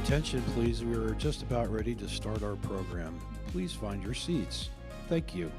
Attention, please. We are just about ready to start our program. Please find your seats. Thank you.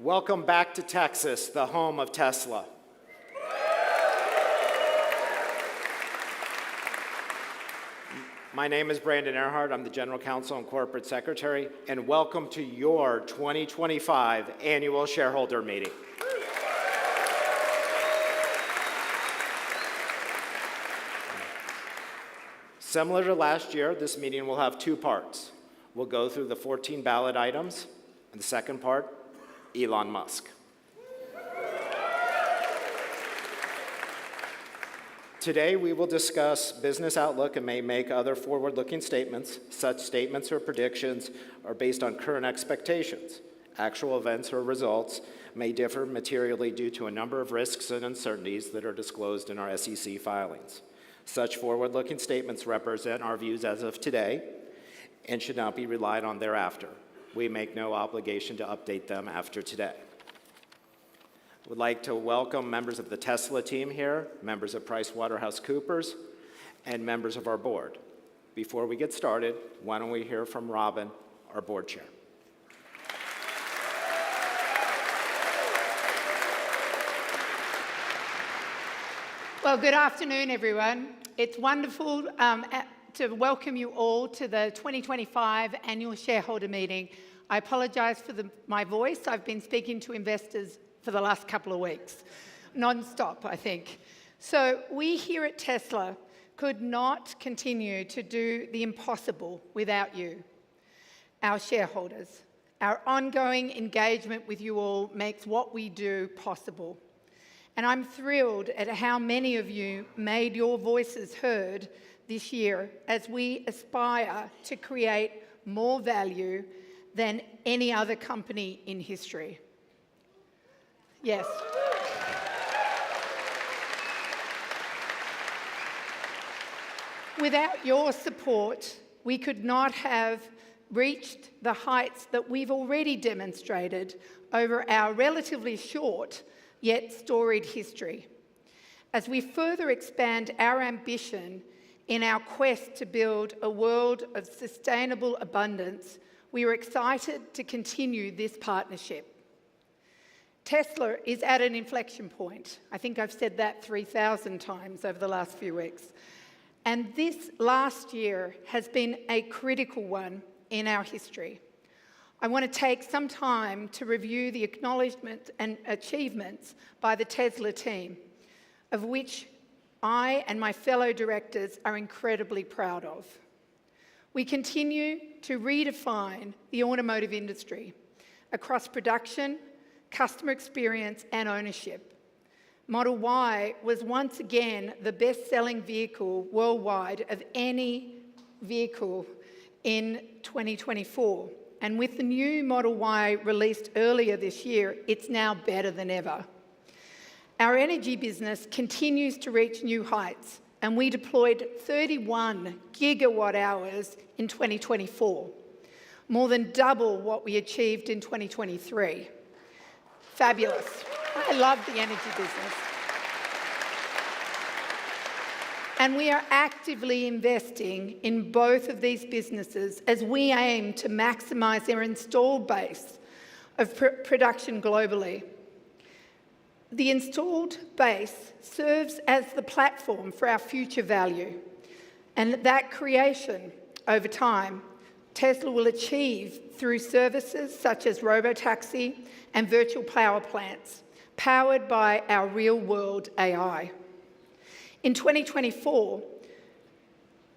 Welcome back to Texas, the home of Tesla. My name is Brandon Earhart. I'm the General Counsel and Corporate Secretary, and welcome to your 2025 Annual Shareholder Meeting. Similar to last year, this meeting will have two parts. We'll go through the 14 ballot items, and the second part, Elon Musk. Today, we will discuss business outlook and may make other forward-looking statements. Such statements or predictions are based on current expectations. Actual events or results may differ materially due to a number of risks and uncertainties that are disclosed in our SEC filings. Such forward-looking statements represent our views as of today and should not be relied on thereafter. We make no obligation to update them after today. Would like to welcome members of the Tesla team here, members of PricewaterhouseCoopers, and members of our board. Before we get started, why don't we hear from Robin, our board chair. Well, good afternoon, everyone. It's wonderful to welcome you all to the 2025 Annual Shareholder Meeting. I apologise for my voice. I've been speaking to investors for the last couple of weeks, non-stop, I think. So we here at Tesla could not continue to do the impossible without you, our shareholders. Our ongoing engagement with you all makes what we do possible. And I'm thrilled at how many of you made your voices heard this year as we aspire to create more value than any other company in history. Yes. Without your support, we could not have reached the heights that we've already demonstrated over our relatively short yet storied history. As we further expand our ambition in our quest to build a world of sustainable abundance, we are excited to continue this partnership. Tesla is at an inflection point. I think I've said that 3,000 times over the last few weeks. And this last year has been a critical one in our history. I want to take some time to review the acknowledgement and achievements by the Tesla team, of which I and my fellow directors are incredibly proud of. We continue to redefine the automotive industry across production, customer experience, and ownership. Model Y was once again the best-selling vehicle worldwide of any vehicle in 2024. And with the new Model Y released earlier this year, it's now better than ever. Our energy business continues to reach new heights, and we deployed 31 gigawatt hours in 2024, more than double what we achieved in 2023. Fabulous. I love the energy business. And we are actively investing in both of these businesses as we aim to maximise their installed base of production globally. The installed base serves as the platform for our future value, and that creation over time Tesla will achieve through services such as robotaxi and virtual power plants, powered by our real-world AI. In 2024,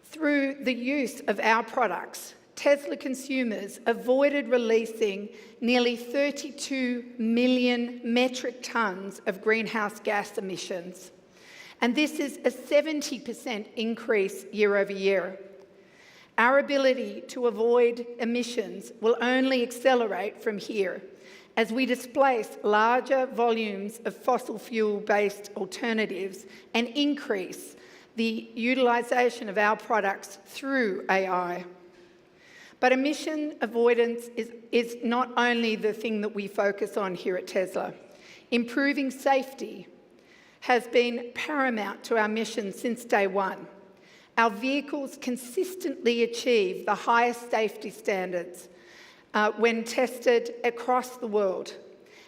through the use of our products, Tesla consumers avoided releasing nearly 32 million metric tons of greenhouse gas emissions. And this is a 70% increase year over year. Our ability to avoid emissions will only accelerate from here as we displace larger volumes of fossil fuel-based alternatives and increase the utilisation of our products through AI. But emission avoidance is not only the thing that we focus on here at Tesla. Improving safety has been paramount to our mission since day one. Our vehicles consistently achieve the highest safety standards when tested across the world.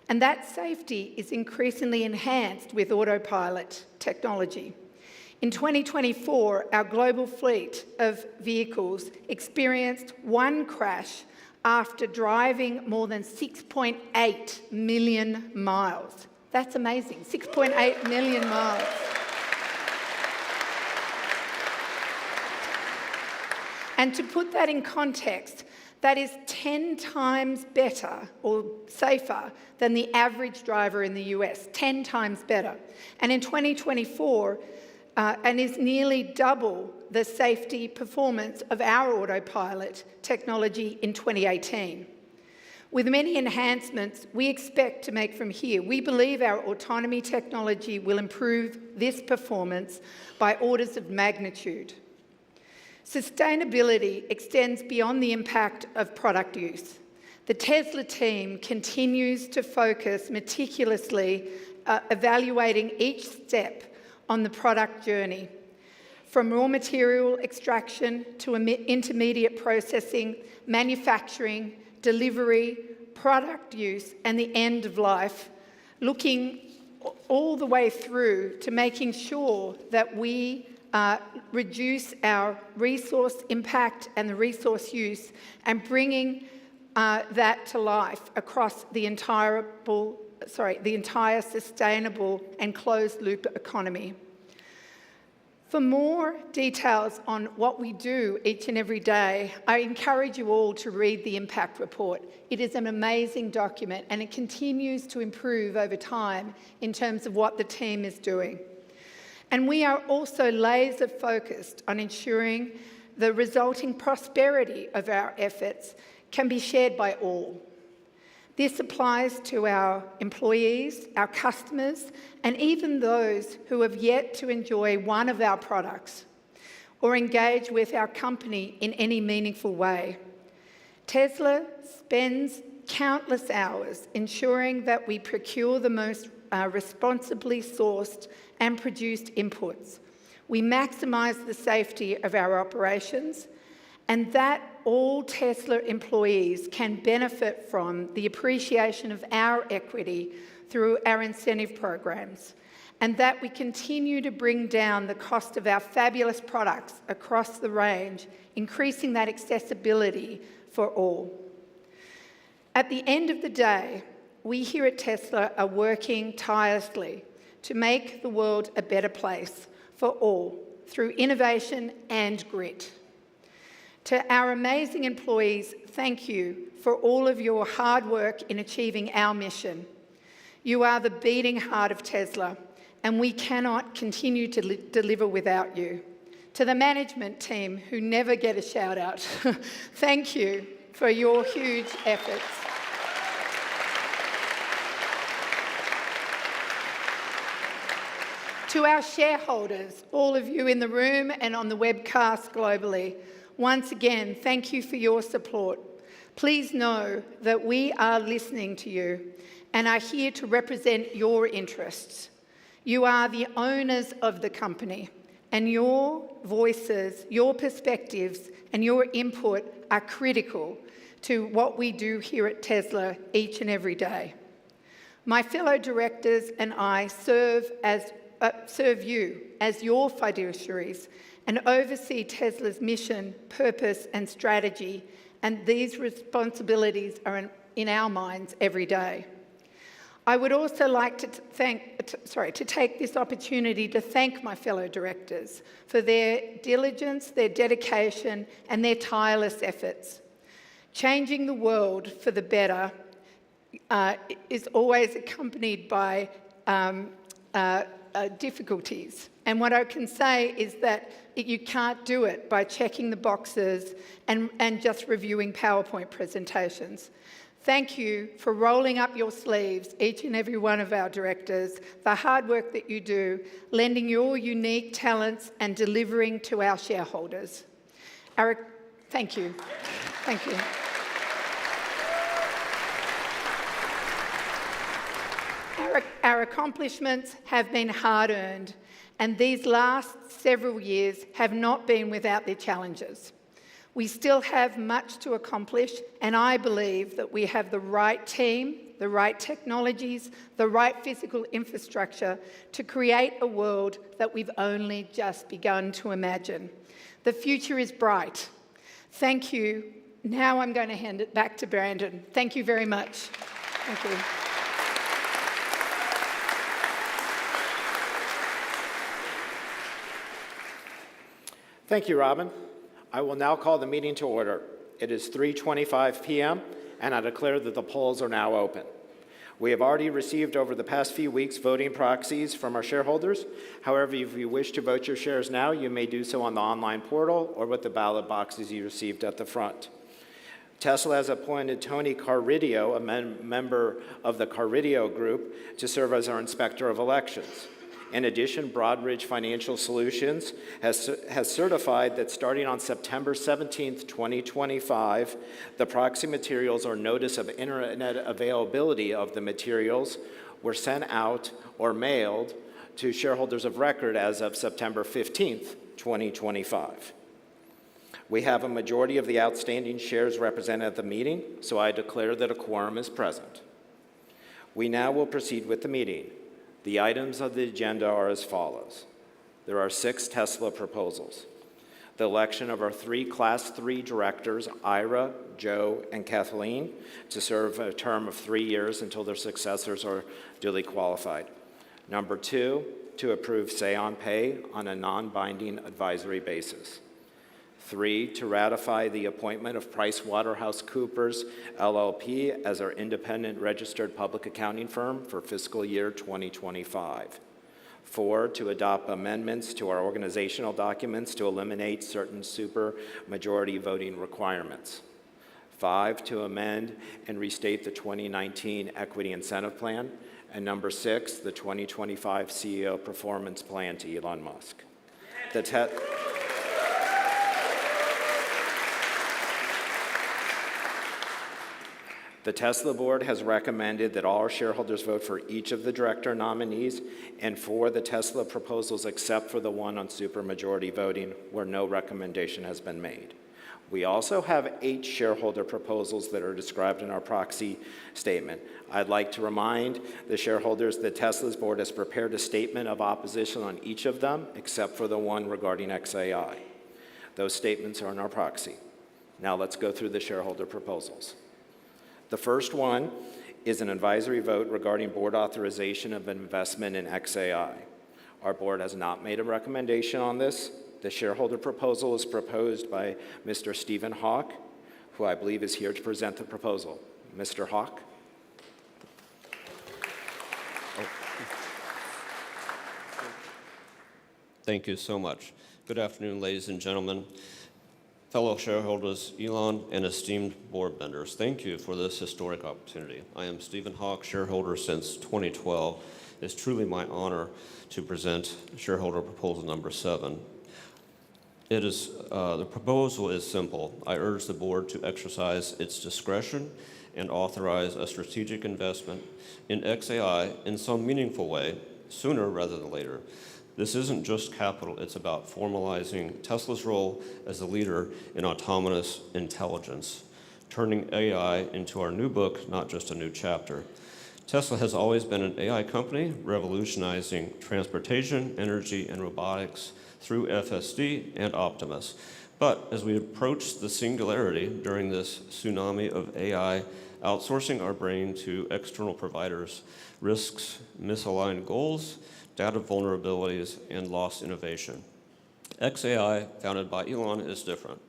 And that safety is increasingly enhanced with autopilot technology. In 2024, our global fleet of vehicles experienced one crash after driving more than 6.8 million miles. That's amazing, 6.8 million miles. And to put that in context, that is 10 times better or safer than the average driver in the US, 10 times better. And in 2024, and is nearly double the safety performance of our autopilot technology in 2018. With many enhancements we expect to make from here, we believe our autonomy technology will improve this performance by orders of magnitude. Sustainability extends beyond the impact of product use. The Tesla team continues to focus meticulously, evaluating each step on the product journey, from raw material extraction to intermediate processing, manufacturing, delivery, product use, and the end of life, looking all the way through to making sure that we reduce our resource impact and the resource use, and bringing that to life across the entire sustainable and closed-loop economy. For more details on what we do each and every day, I encourage you all to read the Impact Report. It is an amazing document, and it continues to improve over time in terms of what the team is doing. And we are also laser-focused on ensuring the resulting prosperity of our efforts can be shared by all. This applies to our employees, our customers, and even those who have yet to enjoy one of our products or engage with our company in any meaningful way. Tesla spends countless hours ensuring that we procure the most responsibly sourced and produced inputs. We maximise the safety of our operations, and that all Tesla employees can benefit from the appreciation of our equity through our incentive programs, and that we continue to bring down the cost of our fabulous products across the range, increasing that accessibility for all. At the end of the day, we here at Tesla are working tirelessly to make the world a better place for all through innovation and grit. To our amazing employees, thank you for all of your hard work in achieving our mission. You are the beating heart of Tesla, and we cannot continue to deliver without you. To the management team who never get a shout out, thank you for your huge efforts. To our shareholders, all of you in the room and on the webcast globally, once again, thank you for your support. Please know that we are listening to you and are here to represent your interests. You are the owners of the company, and your voices, your perspectives, and your input are critical to what we do here at Tesla each and every day. My fellow directors and I serve you as your fiduciaries and oversee Tesla's mission, purpose, and strategy, and these responsibilities are in our minds every day. I would also like to take this opportunity to thank my fellow directors for their diligence, their dedication, and their tireless efforts. Changing the world for the better is always accompanied by difficulties. And what I can say is that you can't do it by checking the boxes and just reviewing PowerPoint presentations. Thank you for rolling up your sleeves, each and every one of our directors, the hard work that you do, lending your unique talents and delivering to our shareholders. Thank you. Thank you. Our accomplishments have been hard-earned, and these last several years have not been without their challenges. We still have much to accomplish, and I believe that we have the right team the right technologies, the right physical infrastructure to create a world that we've only just begun to imagine. The future is bright. Thank you. Now I'm going to hand it back to Brandon. Thank you very much. Thank you. Thank you, Robin. I will now call the meeting to order. It is 3:25 p.m., and I declare that the polls are now open. We have already received over the past few weeks voting proxies from our shareholders. However, if you wish to vote your shares now, you may do so on the online portal or with the ballot boxes you received at the front. Tesla has appointed Tony Carridio, a member of the Carridio Group, to serve as our Inspector of Elections. In addition, Broadridge Financial Solutions has certified that starting on September 17th, 2025, the proxy materials or notice of internet availability of the materials were sent out or mailed to shareholders of record as of September 15th, 2025. We have a majority of the outstanding shares represented at the meeting, so I declare that a quorum is present. We now will proceed with the meeting. The items of the agenda are as follows. There are 6 Tesla proposals. The election of our 3 Class 3 directors, Ira, Joe, and Kathleen, to serve a term of 3 years until their successors are duly qualified. Number 2, to approve say-on-pay on a non-binding advisory basis. 3, to ratify the appointment of PricewaterhouseCoopers LLP as our independent registered public accounting firm for fiscal year 2025. 4, to adopt amendments to our organizational documents to eliminate certain supermajority voting requirements. 5, to amend and restate the 2019 Equity Incentive Plan. And number 6, the 2025 CEO Performance Plan to Elon Musk. The Tesla board has recommended that all our shareholders vote for each of the director nominees and for the Tesla proposals except for the one on supermajority voting where no recommendation has been made. We also have 8 shareholder proposals that are described in our proxy statement. I'd like to remind the shareholders that Tesla's board has prepared a statement of opposition on each of them except for the one regarding XAI. Those statements are in our proxy. Now let's go through the shareholder proposals. The first one is an advisory vote regarding board authorization of investment in XAI. Our board has not made a recommendation on this. The shareholder proposal is proposed by Mr. Stephen Hawk, who I believe is here to present the proposal. Mr. Hawk? Thank you so much. Good afternoon, ladies and gentlemen. Fellow shareholders, Elon, and esteemed board members, thank you for this historic opportunity. I am Stephen Hawk, shareholder since 2012. It's truly my honor to present shareholder proposal number 7. The proposal is simple. I urge the board to exercise its discretion and authorize a strategic investment in XAI in some meaningful way, sooner rather than later. This isn't just capital, it's about formalizing Tesla's role as a leader in autonomous intelligence, turning AI into our new book, not just a new chapter. Tesla has always been an AI company, revolutionizing transportation, energy, and robotics through FSD and Optimus. But as we approach the singularity during this tsunami of AI, outsourcing our brain to external providers risks misaligned goals, data vulnerabilities, and lost innovation. XAI, founded by Elon, is different.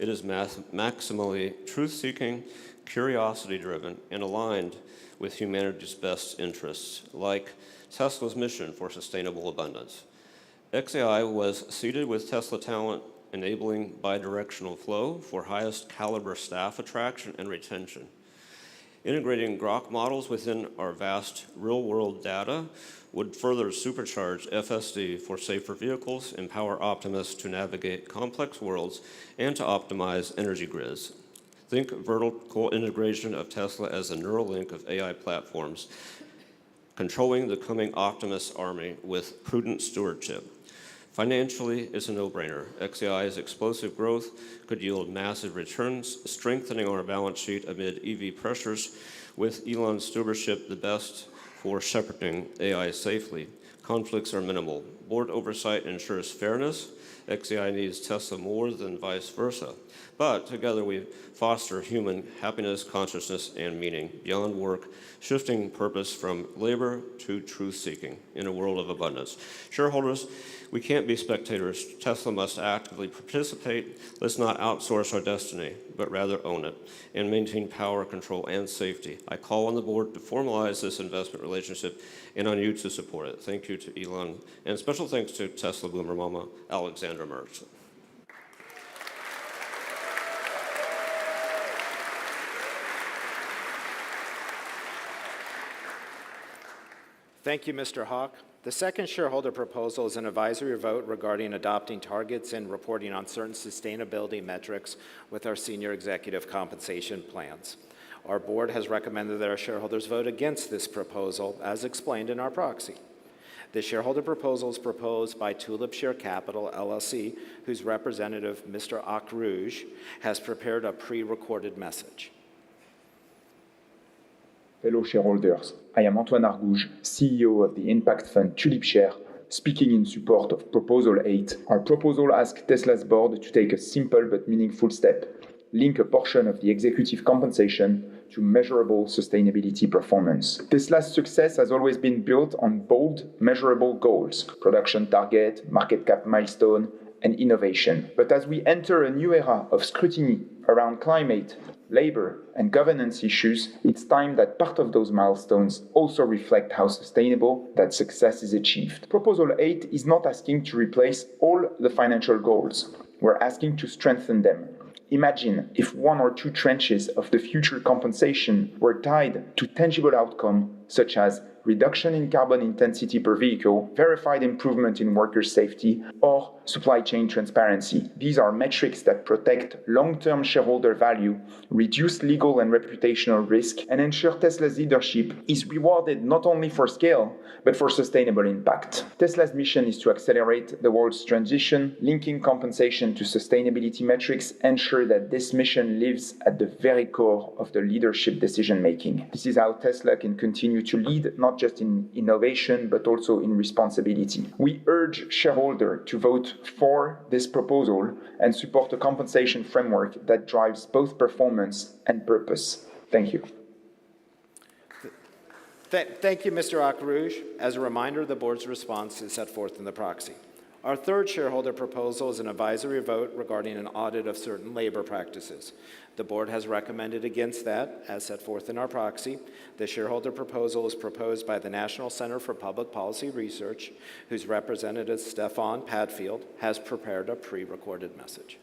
It is maximally truth-seeking, curiosity-driven, and aligned with humanity's best interests, like Tesla's mission for sustainable abundance. XAI was seeded with Tesla talent, enabling bidirectional flow for highest caliber staff attraction and retention. Integrating Grok models within our vast real-world data would further supercharge FSD for safer vehicles, empower Optimus to navigate complex worlds, and to optimize energy grids. Think vertical integration of Tesla as a neural link of AI platforms, controlling the coming Optimus army with prudent stewardship. Financially, it's a no-brainer. XAI's explosive growth could yield massive returns, strengthening our balance sheet amid EV pressures With Elon's stewardship the best for shepherding AI safely, conflicts are minimal. Board oversight ensures fairness. XAI needs Tesla more than vice versa. But together we foster human happiness, consciousness, and meaning beyond work, shifting purpose from labor to truth-seeking in a world of abundance. Shareholders, we can't be spectators. Tesla must actively participate. Let's not outsource our destiny, but rather own it and maintain power, control, and safety. I call on the board to formalize this investment relationship and on you to support it. Thank you to Elon, and special thanks to Tesla Boomer Mama, Alexandra Mertz. Thank you, Mr. Hawk. The second shareholder proposal is an advisory vote regarding adopting targets and reporting on certain sustainability metrics with our senior executive compensation plans. Our board has recommended that our shareholders vote against this proposal, as explained in our proxy. The shareholder proposal is proposed by Tulip Share Capital, LLC, whose representative, Mr. Akrouge, has prepared a pre-recorded message. Fellow shareholders, I am Antoine Argouge, CEO of the impact fund Tulip Share, speaking in support of Proposal 8. Our proposal asks Tesla's board to take a simple but meaningful step: link a portion of the executive compensation to measurable sustainability performance. Tesla's success has always been built on bold, measurable goals: production target, market cap milestone, and innovation. But as we enter a new era of scrutiny around climate, labor, and governance issues, it's time that part of those milestones also reflect how sustainable that success is achieved. Proposal 8 is not asking to replace all the financial goals. We're asking to strengthen them. Imagine if one or two tranches of the future compensation were tied to tangible outcomes such as reduction in carbon intensity per vehicle, verified improvement in worker safety, or supply chain transparency. These are metrics that protect long-term shareholder value, reduce legal and reputational risk, and ensure Tesla's leadership is rewarded not only for scale, but for sustainable impact. Tesla's mission is to accelerate the world's transition. Linking compensation to sustainability metrics ensure that this mission lives at the very core of the leadership decision-making. This is how Tesla can continue to lead, not just in innovation, but also in responsibility. We urge shareholders to vote for this proposal and support a compensation framework that drives both performance and purpose. Thank you. Thank you, Mr. Akrouge. As a reminder, the board's response is set forth in the proxy. Our third shareholder proposal is an advisory vote regarding an audit of certain labor practices. The board has recommended against that, as set forth in our proxy. The shareholder proposal is proposed by the National Center for Public Policy Research, whose representative, Stefan Padfield, has prepared a pre-recorded message.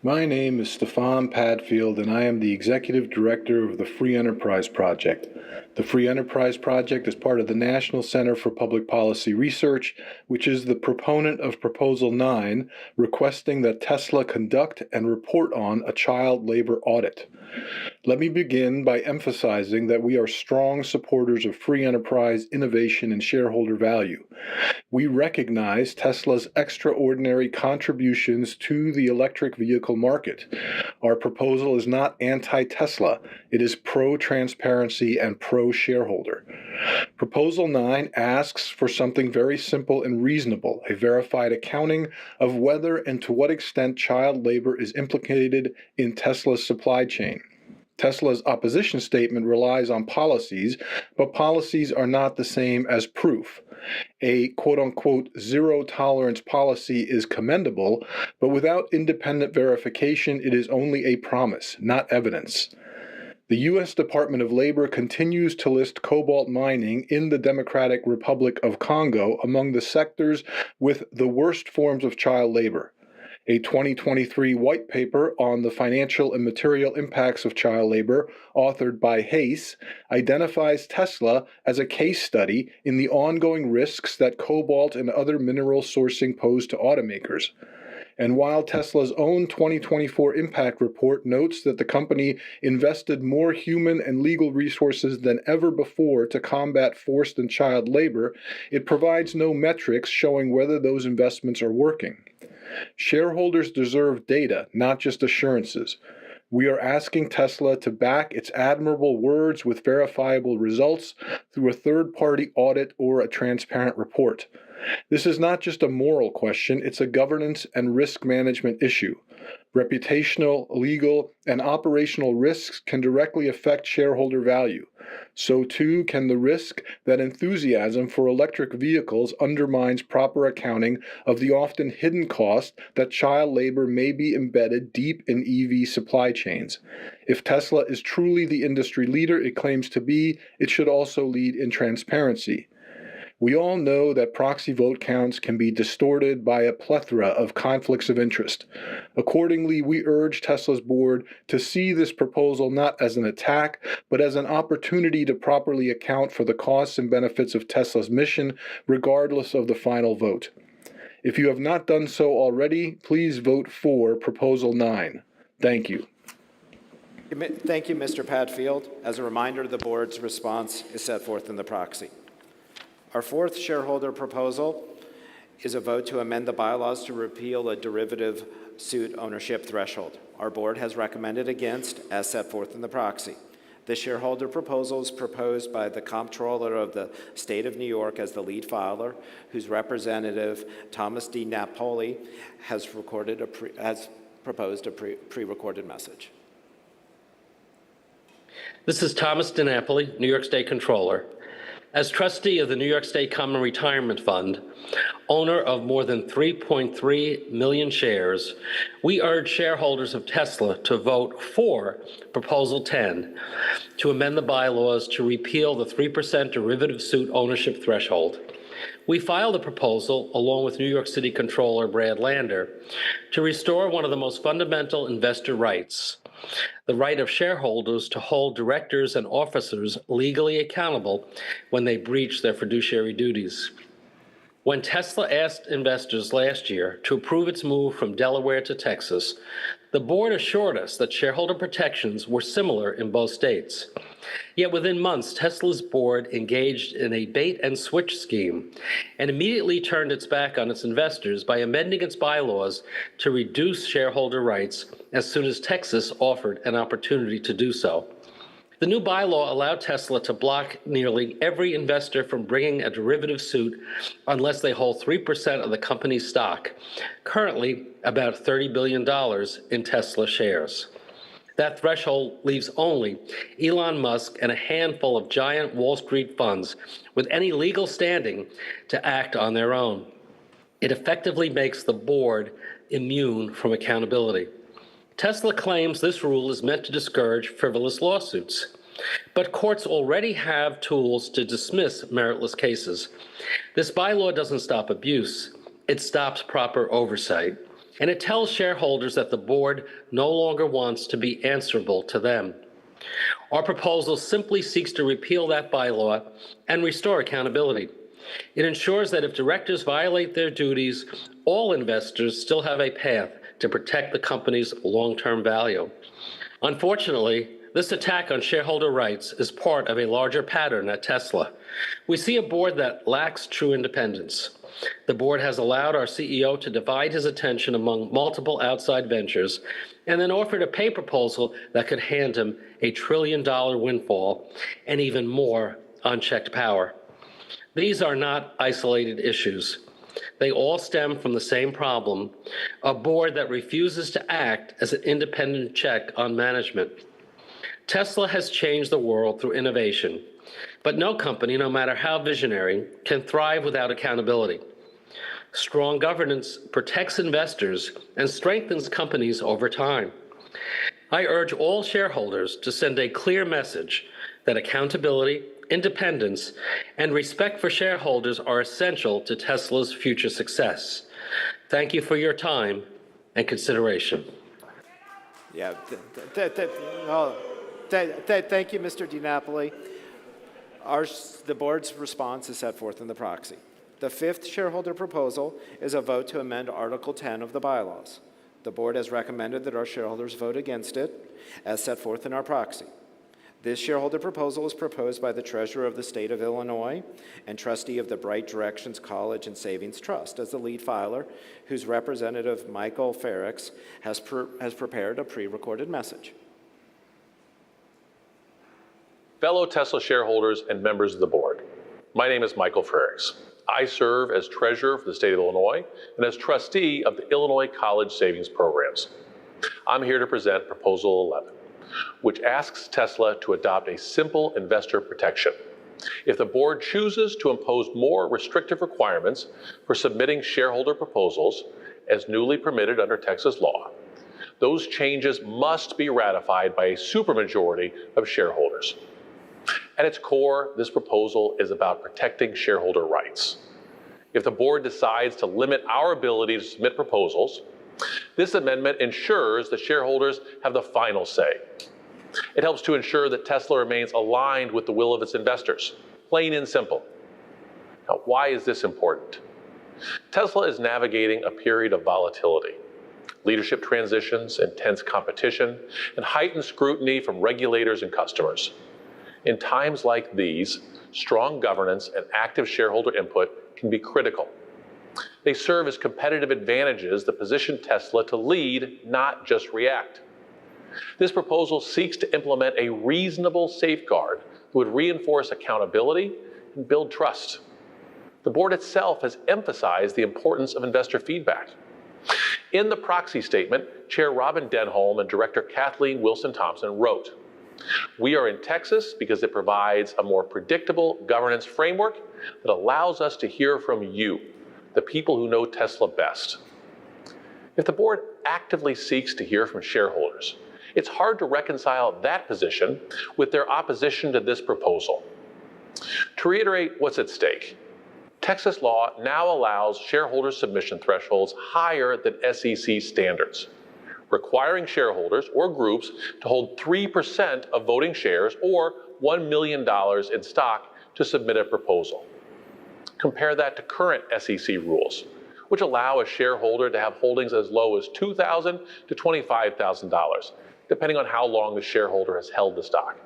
My name is Stefan Padfield, and I am the Executive Director of the Free Enterprise Project. The Free Enterprise Project is part of the National Center for Public Policy Research, which is the proponent of Proposal 9, requesting that Tesla conduct and report on a child labor audit. Let me begin by emphasizing that we are strong supporters of free enterprise, innovation, and shareholder value. We recognize Tesla's extraordinary contributions to the electric vehicle market. Our proposal is not anti-Tesla. It is pro-transparency and pro-shareholder. Proposal 9 asks for something very simple and reasonable: a verified accounting of whether and to what extent child labor is implicated in Tesla's supply chain. Tesla's opposition statement relies on policies, but policies are not the same as proof. A quote-unquote zero-tolerance policy is commendable, but without independent verification, it is only a promise, not evidence. The U.S. Department of Labor continues to list cobalt mining in the Democratic Republic of Congo among the sectors with the worst forms of child labor. A 2023 white paper on the financial and material impacts of child labor, authored by Hayes, identifies Tesla as a case study in the ongoing risks that cobalt and other mineral sourcing pose to automakers. And while Tesla's own 2024 impact report notes that the company invested more human and legal resources than ever before to combat forced and child labor, it provides no metrics showing whether those investments are working. Shareholders deserve data, not just assurances. We are asking Tesla to back its admirable words with verifiable results through a third-party audit or a transparent report. This is not just a moral question, it's a governance and risk management issue. Reputational, legal, and operational risks can directly affect shareholder value. So too can the risk that enthusiasm for electric vehicles undermines proper accounting of the often hidden cost that child labor may be embedded deep in EV supply chains. If Tesla is truly the industry leader it claims to be, it should also lead in transparency. We all know that proxy vote counts can be distorted by a plethora of conflicts of interest. Accordingly, we urge Tesla's board to see this proposal not as an attack, but as an opportunity to properly account for the costs and benefits of Tesla's mission, regardless of the final vote. If you have not done so already, please vote for Proposal 9. Thank you. Thank you, Mr. Padfield. As a reminder, the board's response is set forth in the proxy. Our fourth shareholder proposal is a vote to amend the bylaws to repeal a derivative suit ownership threshold. Our board has recommended against, as set forth in the proxy. The shareholder proposal is proposed by the Comptroller of the State of New York as the lead filer, whose representative, Thomas D. Napoli, has proposed a pre-recorded message. This is Thomas DiNapoli, New York State Comptroller. As trustee of the New York State Common Retirement Fund, owner of more than 3.3 million shares, we urge shareholders of Tesla to vote for Proposal 10 to amend the bylaws to repeal the 3% derivative suit ownership threshold. We filed a proposal, along with New York City Comptroller Brad Lander, to restore one of the most fundamental investor rights, the right of shareholders to hold directors and officers legally accountable when they breach their fiduciary duties. When Tesla asked investors last year to approve its move from Delaware to Texas, the board assured us that shareholder protections were similar in both states. Yet within months, Tesla's board engaged in a bait-and-switch scheme and immediately turned its back on its investors by amending its bylaws to reduce shareholder rights as soon as Texas offered an opportunity to do so. The new bylaw allowed Tesla to block nearly every investor from bringing a derivative suit unless they hold 3% of the company's stock, currently about $30 billion in Tesla shares. That threshold leaves only Elon Musk and a handful of giant Wall Street funds with any legal standing to act on their own. It effectively makes the board immune from accountability. Tesla claims this rule is meant to discourage frivolous lawsuits, but courts already have tools to dismiss meritless cases. This bylaw doesn't stop abuse, it stops proper oversight. And it tells shareholders that the board no longer wants to be answerable to them. Our proposal simply seeks to repeal that bylaw and restore accountability. It ensures that if directors violate their duties, all investors still have a path to protect the company's long-term value. Unfortunately, this attack on shareholder rights is part of a larger pattern at Tesla. We see a board that lacks true independence. The board has allowed our CEO to divide his attention among multiple outside ventures and then offered a pay proposal that could hand him a $1 trillion windfall and even more unchecked power. These are not isolated issues. They all stem from the same problem, a board that refuses to act as an independent check on management. Tesla has changed the world through innovation, but no company, no matter how visionary, can thrive without accountability. Strong governance protects investors and strengthens companies over time. I urge all shareholders to send a clear message that accountability, independence, and respect for shareholders are essential to Tesla's future success. Thank you for your time and consideration. Yeah, thank you, Mr. DiNapoli. The board's response is set forth in the proxy. The fifth shareholder proposal is a vote to amend Article 10 of the bylaws. The board has recommended that our shareholders vote against it, as set forth in our proxy. This shareholder proposal is proposed by the Treasurer of the State of Illinois and trustee of the Bright Directions College and Savings Trust as the lead filer, whose representative, Michael Ferrix, has prepared a pre-recorded message. Fellow Tesla shareholders and members of the board, my name is Michael Frerichs. I serve as treasurer for the state of Illinois and as trustee of the Illinois College Savings Programs. I'm here to present Proposal 11, which asks Tesla to adopt a simple investor protection. If the board chooses to impose more restrictive requirements for submitting shareholder proposals, as newly permitted under Texas law, those changes must be ratified by a supermajority of shareholders. At its core, this proposal is about protecting shareholder rights. If the board decides to limit our ability to submit proposals, this amendment ensures that shareholders have the final say. It helps to ensure that Tesla remains aligned with the will of its investors, plain and simple. Now, why is this important? Tesla is navigating a period of volatility. Leadership transitions, intense competition, and heightened scrutiny from regulators and customers. In times like these, strong governance and active shareholder input can be critical. They serve as competitive advantages that position Tesla to lead, not just react. This proposal seeks to implement a reasonable safeguard that would reinforce accountability and build trust. The board itself has emphasized the importance of investor feedback. In the proxy statement, Chair Robin Denholm and Director Kathleen Wilson-Thompson wrote, "We are in Texas because it provides a more predictable governance framework that allows us to hear from you, the people who know Tesla best." If the board actively seeks to hear from shareholders, it's hard to reconcile that position with their opposition to this proposal. To reiterate what's at stake, Texas law now allows shareholder submission thresholds higher than SEC standards, requiring shareholders or groups to hold 3% of voting shares or $1 million in stock to submit a proposal. Compare that to current SEC rules, which allow a shareholder to have holdings as low as $2,000 to $25,000, depending on how long the shareholder has held the stock.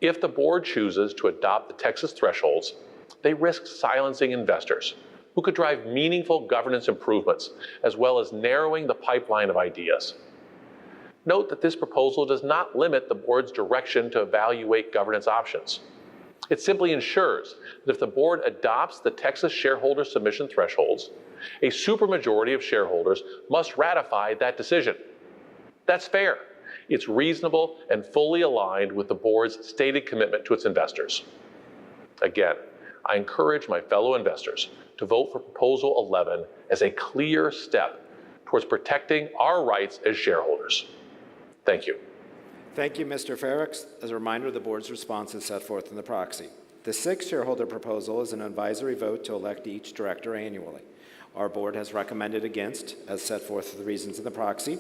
If the board chooses to adopt the Texas thresholds, they risk silencing investors who could drive meaningful governance improvements, as well as narrowing the pipeline of ideas. Note that this proposal does not limit the board's direction to evaluate governance options. It simply ensures that if the board adopts the Texas shareholder submission thresholds, a supermajority of shareholders must ratify that decision. That's fair. It's reasonable and fully aligned with the board's stated commitment to its investors. Again, I encourage my fellow investors to vote for Proposal 11 as a clear step towards protecting our rights as shareholders. Thank you. Thank you, Mr. Frerichs. As a reminder, the board's response is set forth in the proxy. The sixth shareholder proposal is an advisory vote to elect each director annually. Our board has recommended against, as set forth for the reasons in the proxy.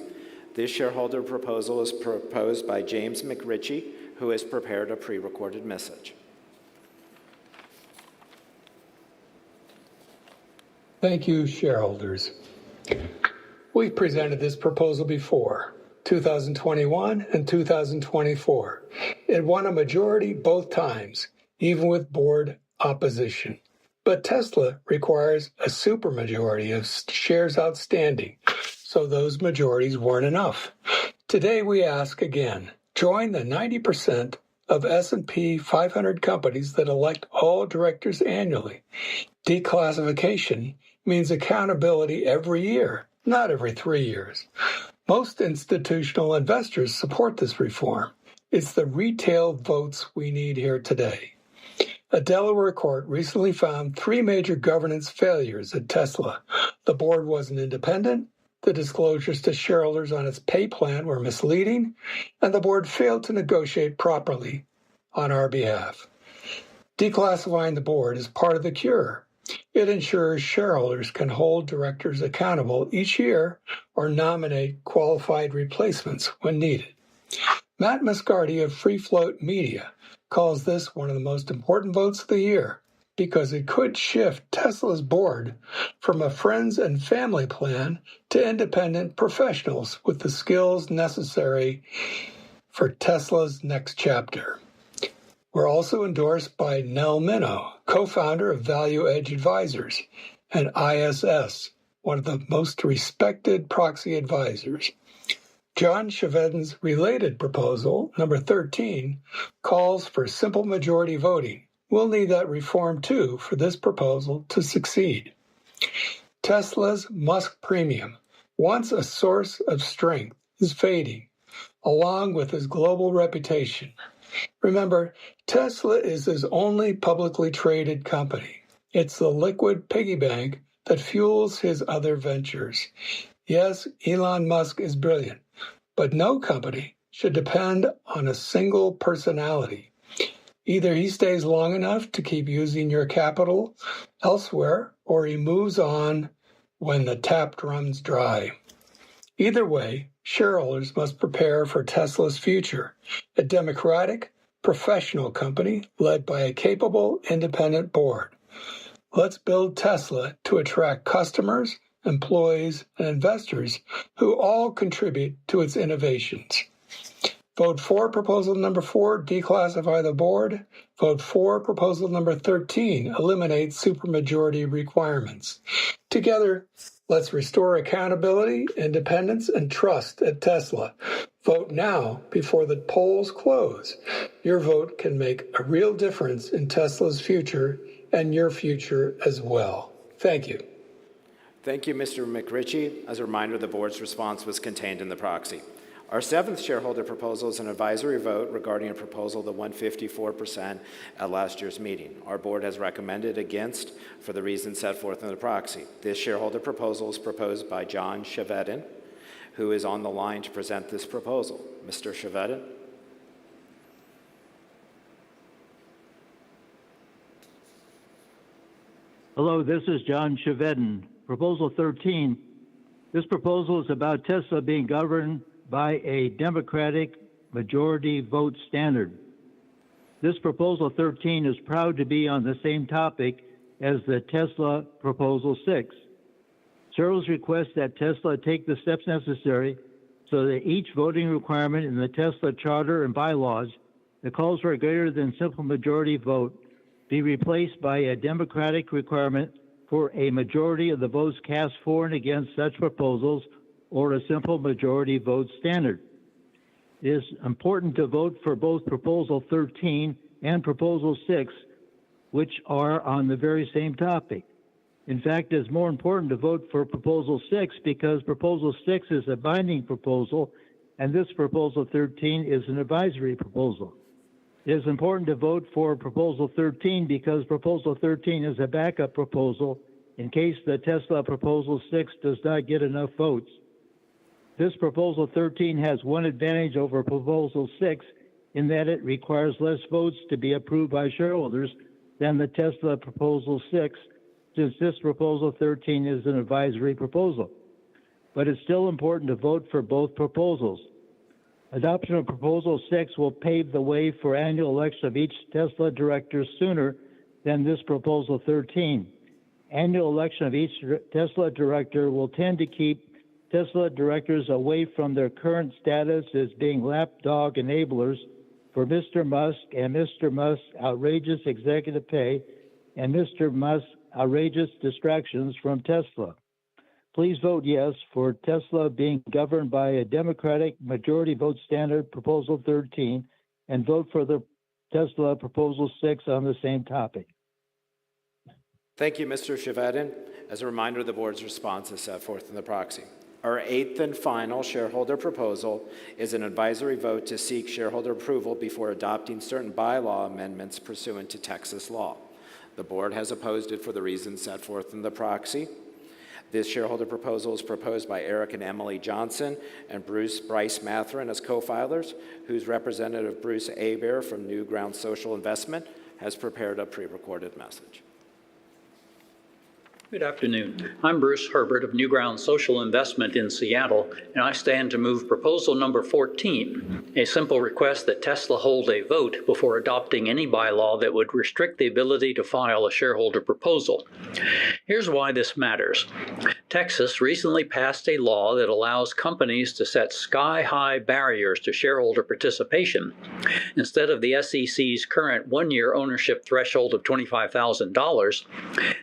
This shareholder proposal is proposed by James McRitchie, who has prepared a pre-recorded message. Thank you, shareholders. We've presented this proposal before, 2021 and 2024. It won a majority both times, even with board opposition. But Tesla requires a supermajority of shares outstanding, so those majorities weren't enough. Today we ask again, join the 90% of S&P 500 companies that elect all directors annually. Declassification means accountability every year, not every 3 years. Most institutional investors support this reform. It's the retail votes we need here today. A Delaware court recently found 3 major governance failures at Tesla. The board wasn't independent, the disclosures to shareholders on its pay plan were misleading, and the board failed to negotiate properly on our behalf. Declassifying the board is part of the cure. It ensures shareholders can hold directors accountable each year or nominate qualified replacements when needed. Matt Moscardi of Free Float Media calls this one of the most important votes of the year because it could shift Tesla's board from a friends and family plan to independent professionals with the skills necessary for Tesla's next chapter. We're also endorsed by Nell Minow, co-founder of Value Edge Advisors, and ISS, one of the most respected proxy advisors. John Chevedden's related proposal, number 13, calls for simple majority voting. We'll need that reform too for this proposal to succeed. Tesla's Musk premium, once a source of strength, is fading, along with his global reputation. Remember, Tesla is his only publicly traded company. It's the liquid piggy bank that fuels his other ventures. Yes, Elon Musk is brilliant, but no company should depend on a single personality. Either he stays long enough to keep using your capital elsewhere, or he moves on when the tap runs dry. Either way, shareholders must prepare for Tesla's future, a democratic, professional company led by a capable, independent board. Let's build Tesla to attract customers, employees, and investors who all contribute to its innovations. Vote for proposal number 4, declassify the board. Vote for proposal number 13, eliminate supermajority requirements. Together, let's restore accountability, independence, and trust at Tesla. Vote now before the polls close. Your vote can make a real difference in Tesla's future and your future as well. Thank you. Thank you, Mr. McRitchie. As a reminder, the board's response was contained in the proxy. Our 7th shareholder proposal is an advisory vote regarding a proposal to 154% at last year's meeting. Our board has recommended against for the reasons set forth in the proxy. This shareholder proposal is proposed by John Chevedden, who is on the line to present this proposal. Mr. Chevedden. Hello, this is John Chevedden. Proposal 13. This proposal is about Tesla being governed by a Democratic majority vote standard. This Proposal 13 is proud to be on the same topic as the Tesla Proposal 6. Shareholders request that Tesla take the steps necessary so that each voting requirement in the Tesla charter and bylaws that calls for a greater than simple majority vote be replaced by a Democratic requirement for a majority of the votes cast for and against such proposals, or a simple majority vote standard. It is important to vote for both Proposal 13 and Proposal 6, which are on the very same topic. In fact, it's more important to vote for Proposal 6 because Proposal 6 is a binding proposal, and this Proposal 13 is an advisory proposal. It is important to vote for Proposal 13 because Proposal 13 is a backup proposal in case the Tesla Proposal 6 does not get enough votes. This Proposal 13 has one advantage over Proposal 6 in that it requires less votes to be approved by shareholders than the Tesla Proposal 6, since this Proposal 13 is an advisory proposal. But it's still important to vote for both proposals. Adoption of Proposal 6 will pave the way for annual election of each Tesla director sooner than this Proposal 13. Annual election of each Tesla director will tend to keep Tesla directors away from their current status as being lapdog enablers for Mr. Musk and Mr. Musk's outrageous executive pay and Mr. Musk's outrageous distractions from Tesla. Please vote yes for Tesla being governed by a Democratic majority vote standard, Proposal 13, and vote for the Tesla Proposal 6 on the same topic. Thank you, Mr. Chevedden. As a reminder, the board's response is set forth in the proxy. Our 8th and final shareholder proposal is an advisory vote to seek shareholder approval before adopting certain bylaw amendments pursuant to Texas law. The board has opposed it for the reasons set forth in the proxy. This shareholder proposal is proposed by Eric and Emily Johnson and Bryce Matherin as co-filers, whose representative Bruce Abear from New Ground Social Investment has prepared a pre-recorded message. Good afternoon. I'm Bruce Herbert of New Ground Social Investment in Seattle, and I stand to move proposal number 14, a simple request that Tesla hold a vote before adopting any bylaw that would restrict the ability to file a shareholder proposal. Here's why this matters. Texas recently passed a law that allows companies to set sky-high barriers to shareholder participation. Instead of the SEC's current one-year ownership threshold of $25,000,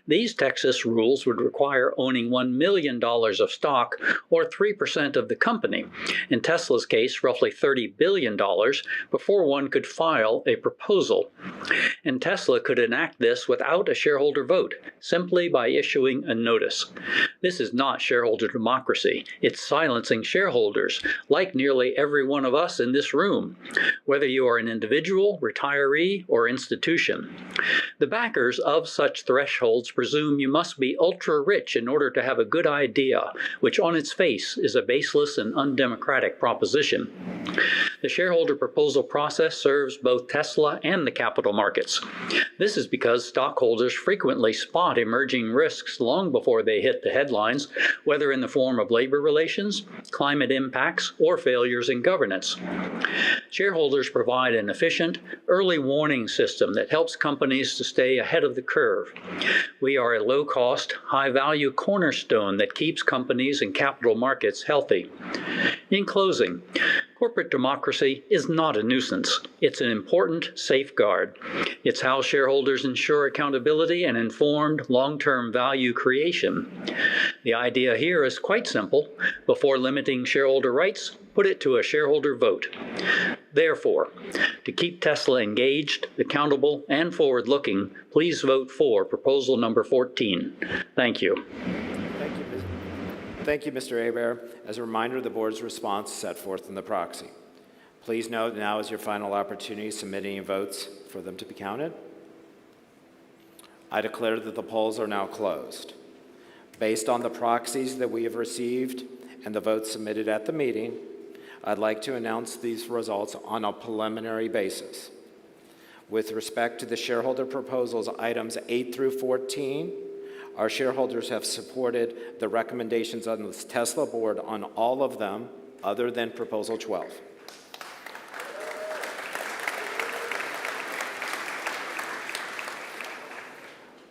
these Texas rules would require owning $1 million of stock, or 3% of the company, in Tesla's case roughly $30 billion, before one could file a proposal. And Tesla could enact this without a shareholder vote, simply by issuing a notice. This is not shareholder democracy. It's silencing shareholders, like nearly every one of us in this room, whether you are an individual, retiree, or institution. The backers of such thresholds presume you must be ultra-rich in order to have a good idea, which on its face is a baseless and undemocratic proposition. The shareholder proposal process serves both Tesla and the capital markets. This is because stockholders frequently spot emerging risks long before they hit the headlines, whether in the form of labor relations, climate impacts, or failures in governance. Shareholders provide an efficient, early warning system that helps companies to stay ahead of the curve. We are a low-cost, high-value cornerstone that keeps companies and capital markets healthy. In closing, corporate democracy is not a nuisance. It's an important safeguard. It's how shareholders ensure accountability and informed long-term value creation. The idea here is quite simple. Before limiting shareholder rights, put it to a shareholder vote. Therefore, to keep Tesla engaged, accountable, and forward-looking, please vote for proposal number 14. Thank you. Thank you, Mr. Hebert. As a reminder, the board's response is set forth in the proxy. Please note now is your final opportunity to submit any votes for them to be counted. I declare that the polls are now closed. Based on the proxies that we have received and the votes submitted at the meeting, I'd like to announce these results on a preliminary basis. With respect to the shareholder proposals, items 8 through 14, our shareholders have supported the recommendations on the Tesla board on all of them, other than Proposal 12.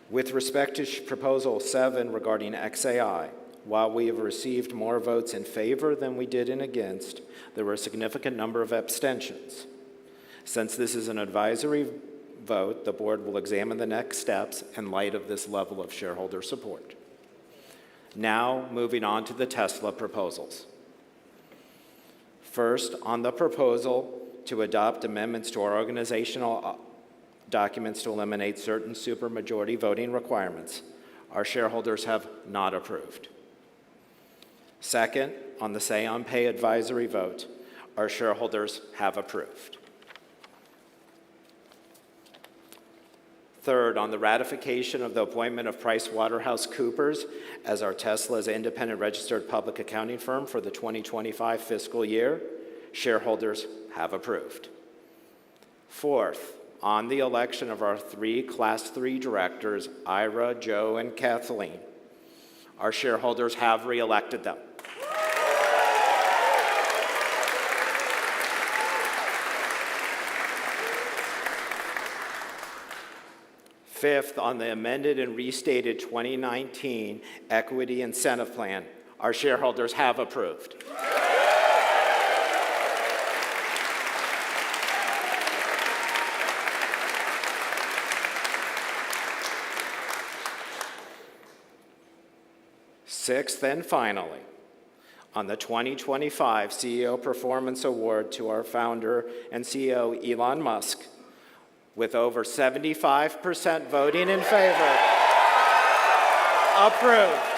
With respect to Proposal 7 regarding XAI, while we have received more votes in favor than we did in against, there were a significant number of abstentions. Since this is an advisory vote, the board will examine the next steps in light of this level of shareholder support. Now, moving on to the Tesla proposals. First, on the proposal to adopt amendments to our organizational documents to eliminate certain supermajority voting requirements, our shareholders have not approved. Second, on the Say on Pay advisory vote, our shareholders have approved. Third, on the ratification of the appointment of PricewaterhouseCoopers as our Tesla's independent registered public accounting firm for the 2025 fiscal year, shareholders have approved. Fourth, on the election of our 3 Class 3 directors, Ira, Joe, and Kathleen, our shareholders have re-elected them. Fifth, on the amended and restated 2019 Equity Incentive Plan, our shareholders have approved. Sixth and finally, on the 2025 CEO Performance Award to our founder and CEO, Elon Musk, with over 75% voting in favor, approved.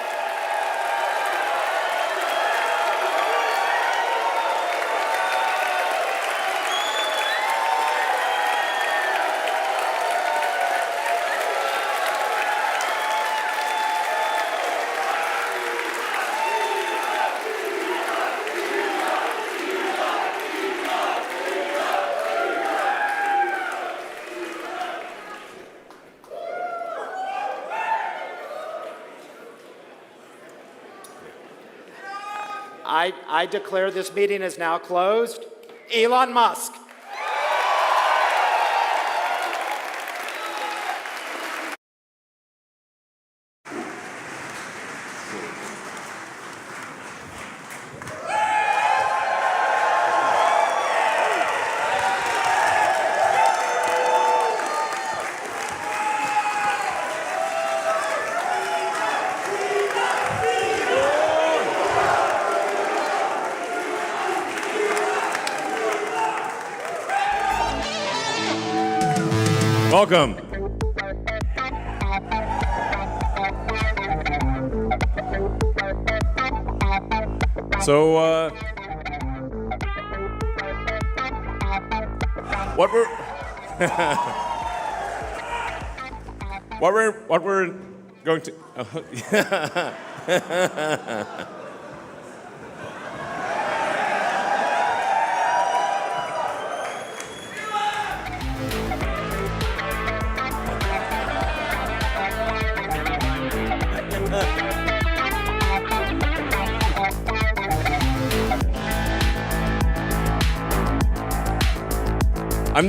I declare this meeting is now closed. Elon Musk. Welcome. So, what we're going to.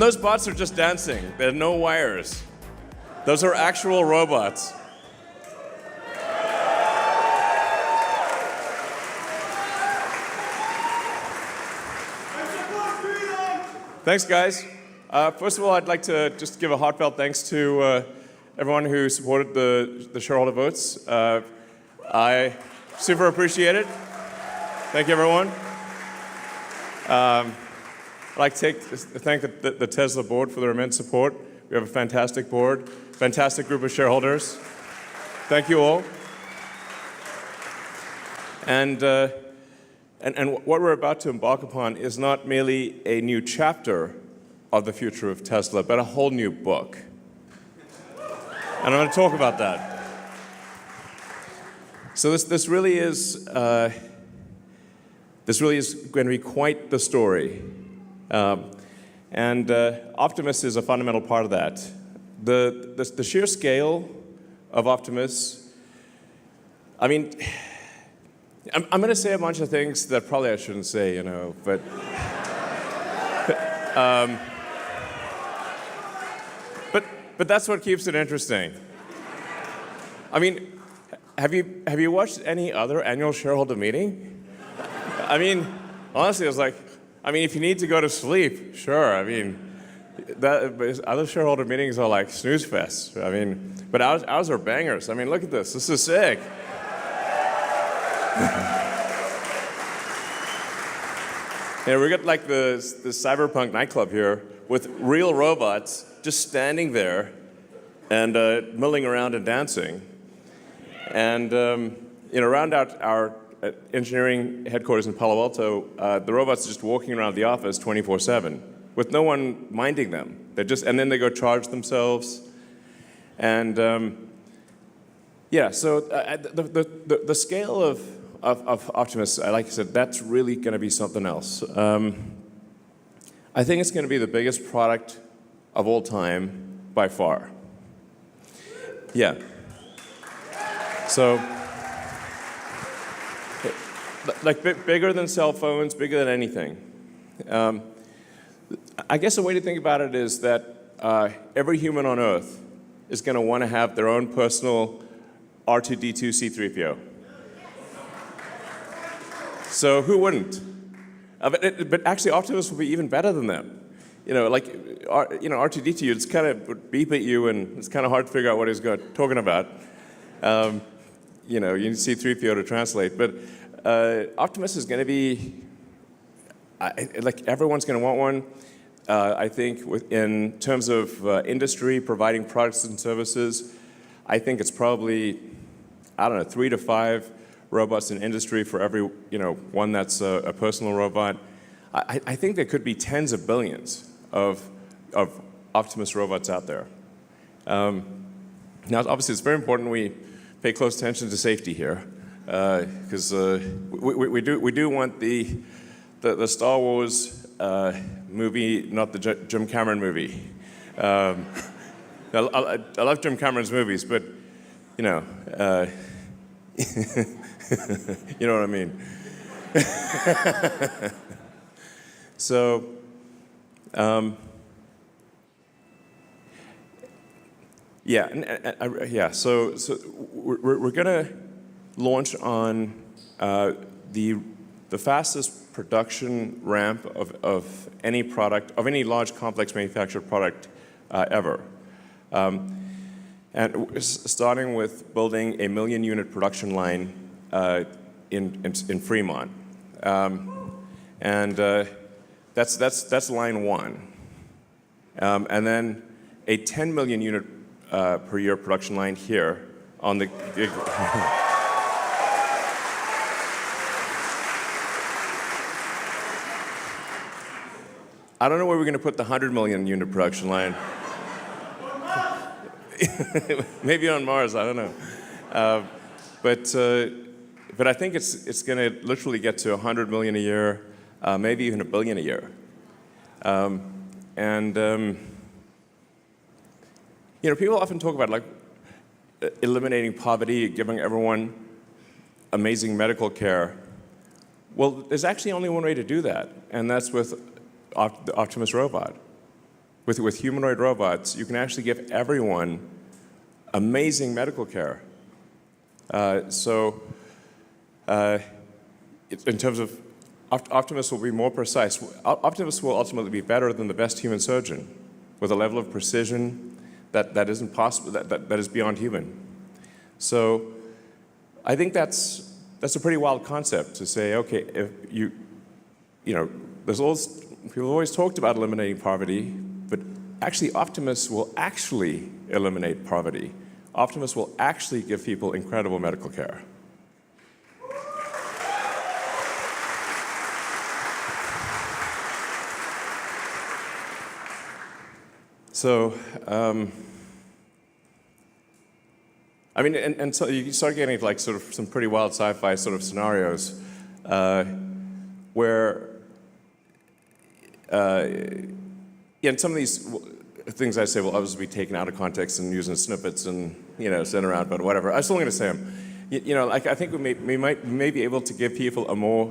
Those bots are just dancing. There are no wires. Those are actual robots. Thanks, guys. First of all, I'd like to just give a heartfelt thanks to everyone who supported the shareholder votes. I super appreciate it. Thank you, everyone. I'd like to thank the Tesla board for their immense support. We have a fantastic board, fantastic group of shareholders. Thank you all. And what we're about to embark upon is not merely a new chapter of the future of Tesla, but a whole new book. And I'm going to talk about that. So this really is going to be quite the story. And Optimus is a fundamental part of that. The sheer scale of Optimus, I mean, I'm going to say a bunch of things that probably I shouldn't say, you know, but but that's what keeps it interesting. I mean, have you watched any other annual shareholder meeting? I mean, honestly, I was like, if you need to go to sleep, sure. I mean, other shareholder meetings are like snooze fests. I mean, but ours are bangers. I mean, look at this. This is sick. We got like the cyberpunk nightclub here with real robots just standing there and milling around and dancing. And around our engineering headquarters in Palo Alto, the robots are just walking around the office 24/7 with no one minding them. And then they go charge themselves. And so the scale of Optimus, like I said, that's really going to be something else. I think it's going to be the biggest product of all time by far. Yeah. So, like bigger than cell phones, bigger than anything. I guess the way to think about it is that every human on Earth is going to want to have their own personal R2-D2 C-3PO. So who wouldn't? But actually, Optimus will be even better than them. R2-D2, it's kind of would beep at you, and it's kind of hard to figure out what he's talking about. You need C-3PO to translate. But Optimus is going to be, everyone's going to want one. I think in terms of industry providing products and services, I think it's probably, 3 to 5 robots in industry for every, one that's a personal robot. I think there could be tens of billions of Optimus robots out there. Now, obviously, it's very important we pay close attention to safety here, because we do want the Star Wars movie, not the Jim Cameron movie. I love Jim Cameron's movies, but you know what I mean. So, So we're gonna launch on the fastest production ramp of any product, of any large complex manufactured product ever. And starting with building a 1 million unit production line in Fremont. And that's line one. And then a 10 million unit per year production line here on the I don't know where we're going to put the 100 million unit production line. Maybe on Mars, I don't know. But I think it's going to literally get to 100 million a year, maybe even 1 billion a year. People often talk about like eliminating poverty, giving everyone amazing medical care. Well, there's actually only one way to do that, and that's with the Optimus robot. With humanoid robots, you can actually give everyone amazing medical care. In terms of Optimus will be more precise. Optimus will ultimately be better than the best human surgeon, with a level of precision that isn't possible, that is beyond human. So I think that's a pretty wild concept to say, okay, if people have always talked about eliminating poverty, but actually Optimus will actually eliminate poverty. Optimus will actually give people incredible medical care. So, so you start getting like sort of some pretty wild sci-fi sort of scenarios where, and some of these things I say will obviously be taken out of context and used in snippets and sent around, but whatever. I'm still going to say them. I think we may be able to give people a more,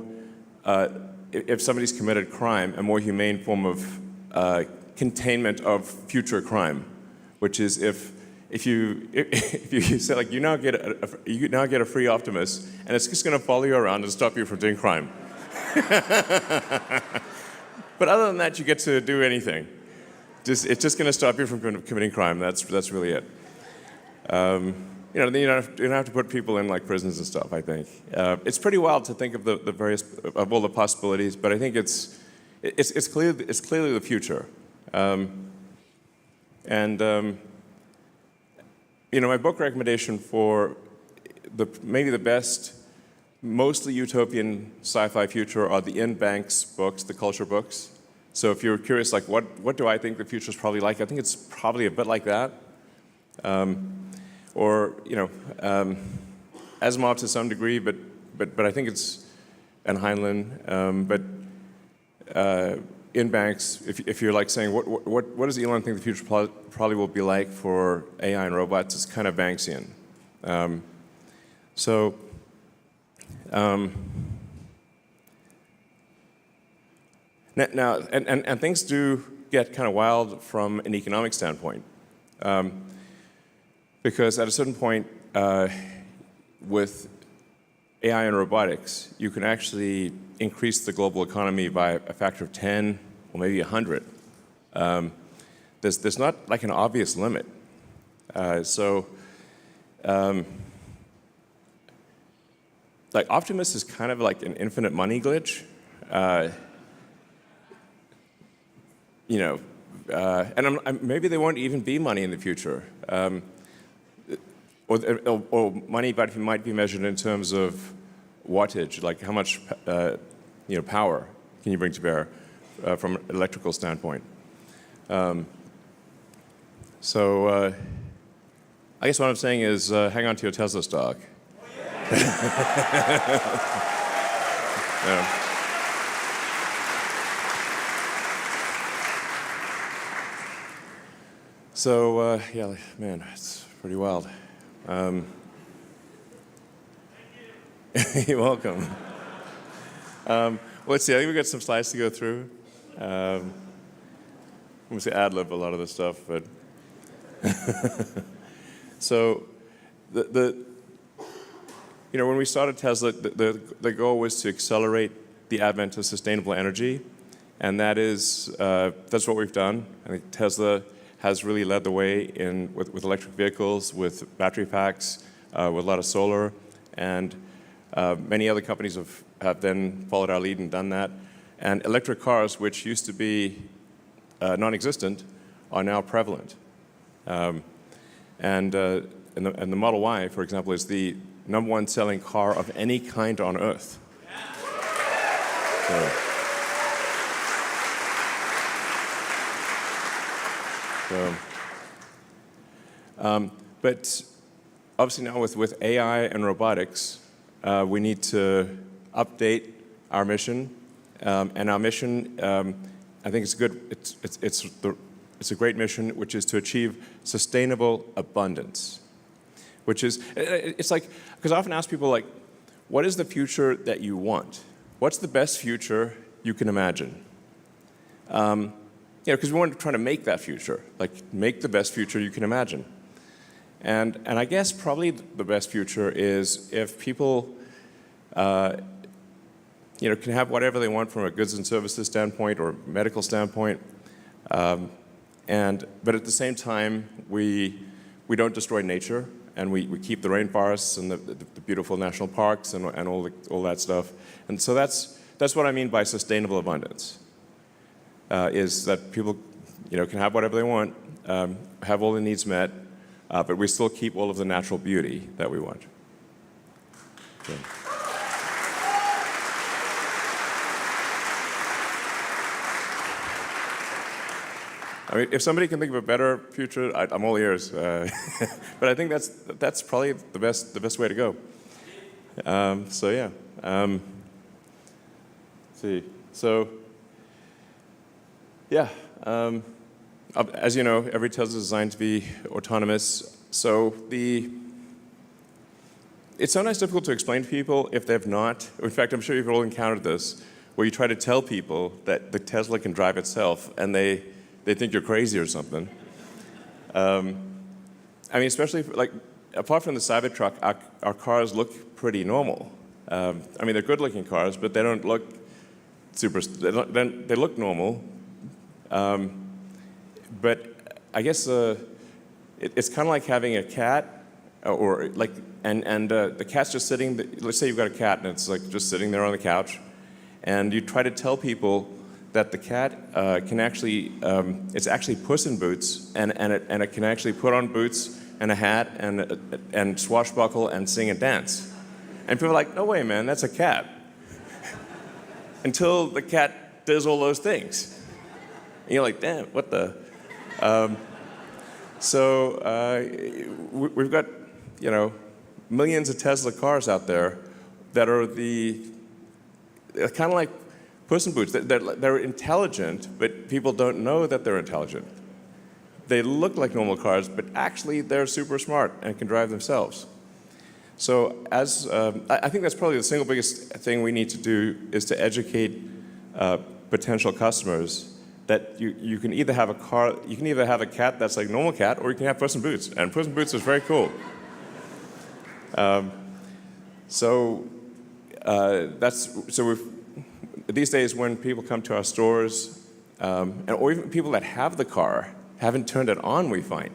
if somebody's committed crime, a more humane form of containment of future crime, which is if you say like you now get a free Optimus and it's just going to follow you around and stop you from doing crime. But other than that, you get to do anything. It's just going to stop you from committing crime. That's really it. Then you don't have to put people in like prisons and stuff. I think it's pretty wild to think of the various of all the possibilities, but I think it's clearly the future. My book recommendation for maybe the best, mostly utopian sci-fi future are the Ian Banks books, the culture books. So if you're curious, like what do I think the future is probably like? I think it's probably a bit like that. Asimov to some degree, but I think it's, and Heinlein, Ian Banks, if you're like saying, what does Elon think the future probably will be like for AI and robots, it's kind of Banksian. Now, and things do get kind of wild from an economic standpoint. Because at a certain point, with AI and robotics, you can actually increase the global economy by a factor of 10 or maybe 100. There's not like an obvious limit. Like Optimus is kind of like an infinite money glitch. And maybe there won't even be money in the future. Or money might be measured in terms of wattage, like how much power can you bring to bear from an electrical standpoint. I guess what I'm saying is hang on to your Tesla stock. Yeah. So, man, it's pretty wild. You're welcome. Let's see, I think we've got some slides to go through. I'm going to say ad-lib a lot of this stuff, but... So, when we started Tesla, the goal was to accelerate the advent of sustainable energy, and that's what we've done. I think Tesla has really led the way with electric vehicles, with battery packs, with a lot of solar, and many other companies have then followed our lead and done that. And electric cars, which used to be non-existent, are now prevalent. And the Model Y, for example, is the #1 selling car of any kind on Earth. But obviously now with AI and robotics, we need to update our mission. And our mission, I think it's good. It's a great mission, which is to achieve sustainable abundance. Which is, it's like, because I often ask people, like, what is the future that you want? What's the best future you can imagine? Because we want to try to make that future, like make the best future you can imagine. And I guess probably the best future is if people, can have whatever they want from a goods and services standpoint or medical standpoint, but at the same time we don't destroy nature, and we keep the rainforests and the beautiful national parks and all that stuff. And so that's what I mean by sustainable abundance. Is that people, can have whatever they want, have all their needs met, but we still keep all of the natural beauty that we want. So. I mean, if somebody can think of a better future, I'm all ears. But I think that's probably the best way to go. So yeah. Let's see. So. Yeah, as you know, every Tesla is designed to be autonomous. So it's sometimes difficult to explain to people if they've not. In fact, I'm sure you've all encountered this, where you try to tell people that the Tesla can drive itself, and they think you're crazy or something. I mean, especially apart from the Cybertruck, our cars look pretty normal. I mean, they're good-looking cars, but they don't look super. They look normal. But I guess it's kind of like having a cat, and the cat's just sitting. Let's say you've got a cat and it's like just sitting there on the couch, and you try to tell people that the cat can actually, it's actually Puss in Boots, and it can actually put on boots and a hat and swashbuckle and sing and dance, and people are like, no way, man, that's a cat. Until the cat does all those things. And you're like, damn, what the? We've got, millions of Tesla cars out there that are kind of like Puss in Boots. They're intelligent, but people don't know that they're intelligent. They look like normal cars, but actually they're super smart and can drive themselves. So I think that's probably the single biggest thing we need to do is to educate potential customers that you can either have a cat that's like normal cat, or you can have Puss in Boots, and Puss in Boots is very cool. These days when people come to our stores, or even people that have the car haven't turned it on, we find,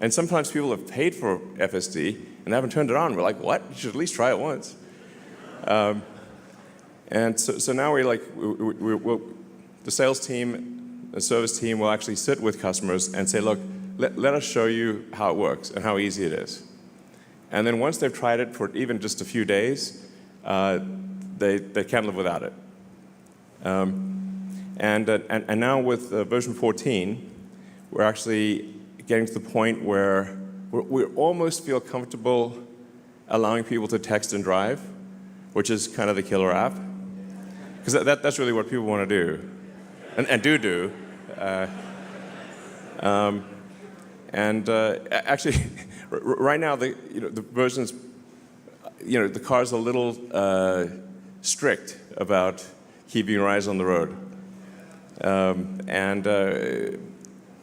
and sometimes people have paid for FSD and haven't turned it on. We're like, what? You should at least try it once. And so now the sales team. The service team will actually sit with customers and say, look, let us show you how it works and how easy it is. And then once they've tried it for even just a few days, they can't live without it. And now with version 14, we're actually getting to the point where we almost feel comfortable allowing people to text and drive, which is kind of the killer app. Because that's really what people want to do. And do. Actually, right now the versions, the car's a little strict about keeping your eyes on the road,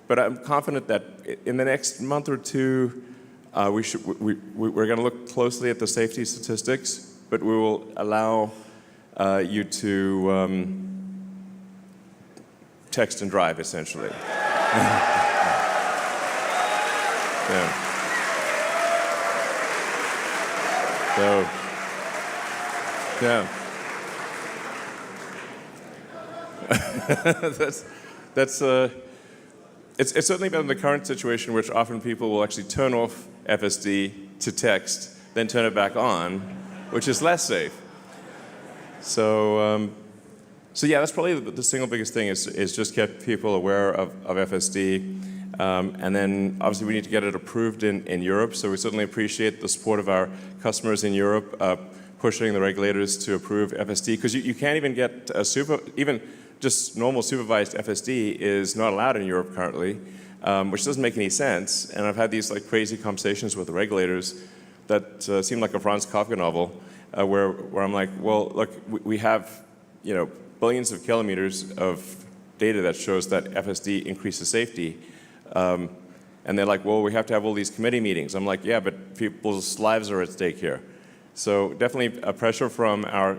but I'm confident that in the next month or two, we're going to look closely at the safety statistics, but we will allow you to. Text and drive, essentially. Yeah. So, yeah. it's certainly better than the current situation, which often people will actually turn off FSD to text, then turn it back on, which is less safe. So yeah, that's probably the single biggest thing is just get people aware of FSD. And then obviously we need to get it approved in Europe. So we certainly appreciate the support of our customers in Europe pushing the regulators to approve FSD, because you can't even get even just normal supervised FSD is not allowed in Europe currently, which doesn't make any sense. And I've had these like crazy conversations with the regulators that seem like a Franz Kafka novel, where I'm like, well, look, we have billions of kilometers of data that shows that FSD increases safety. And they're like, well, we have to have all these committee meetings. I'm like, yeah, but people's lives are at stake here. So definitely a pressure from our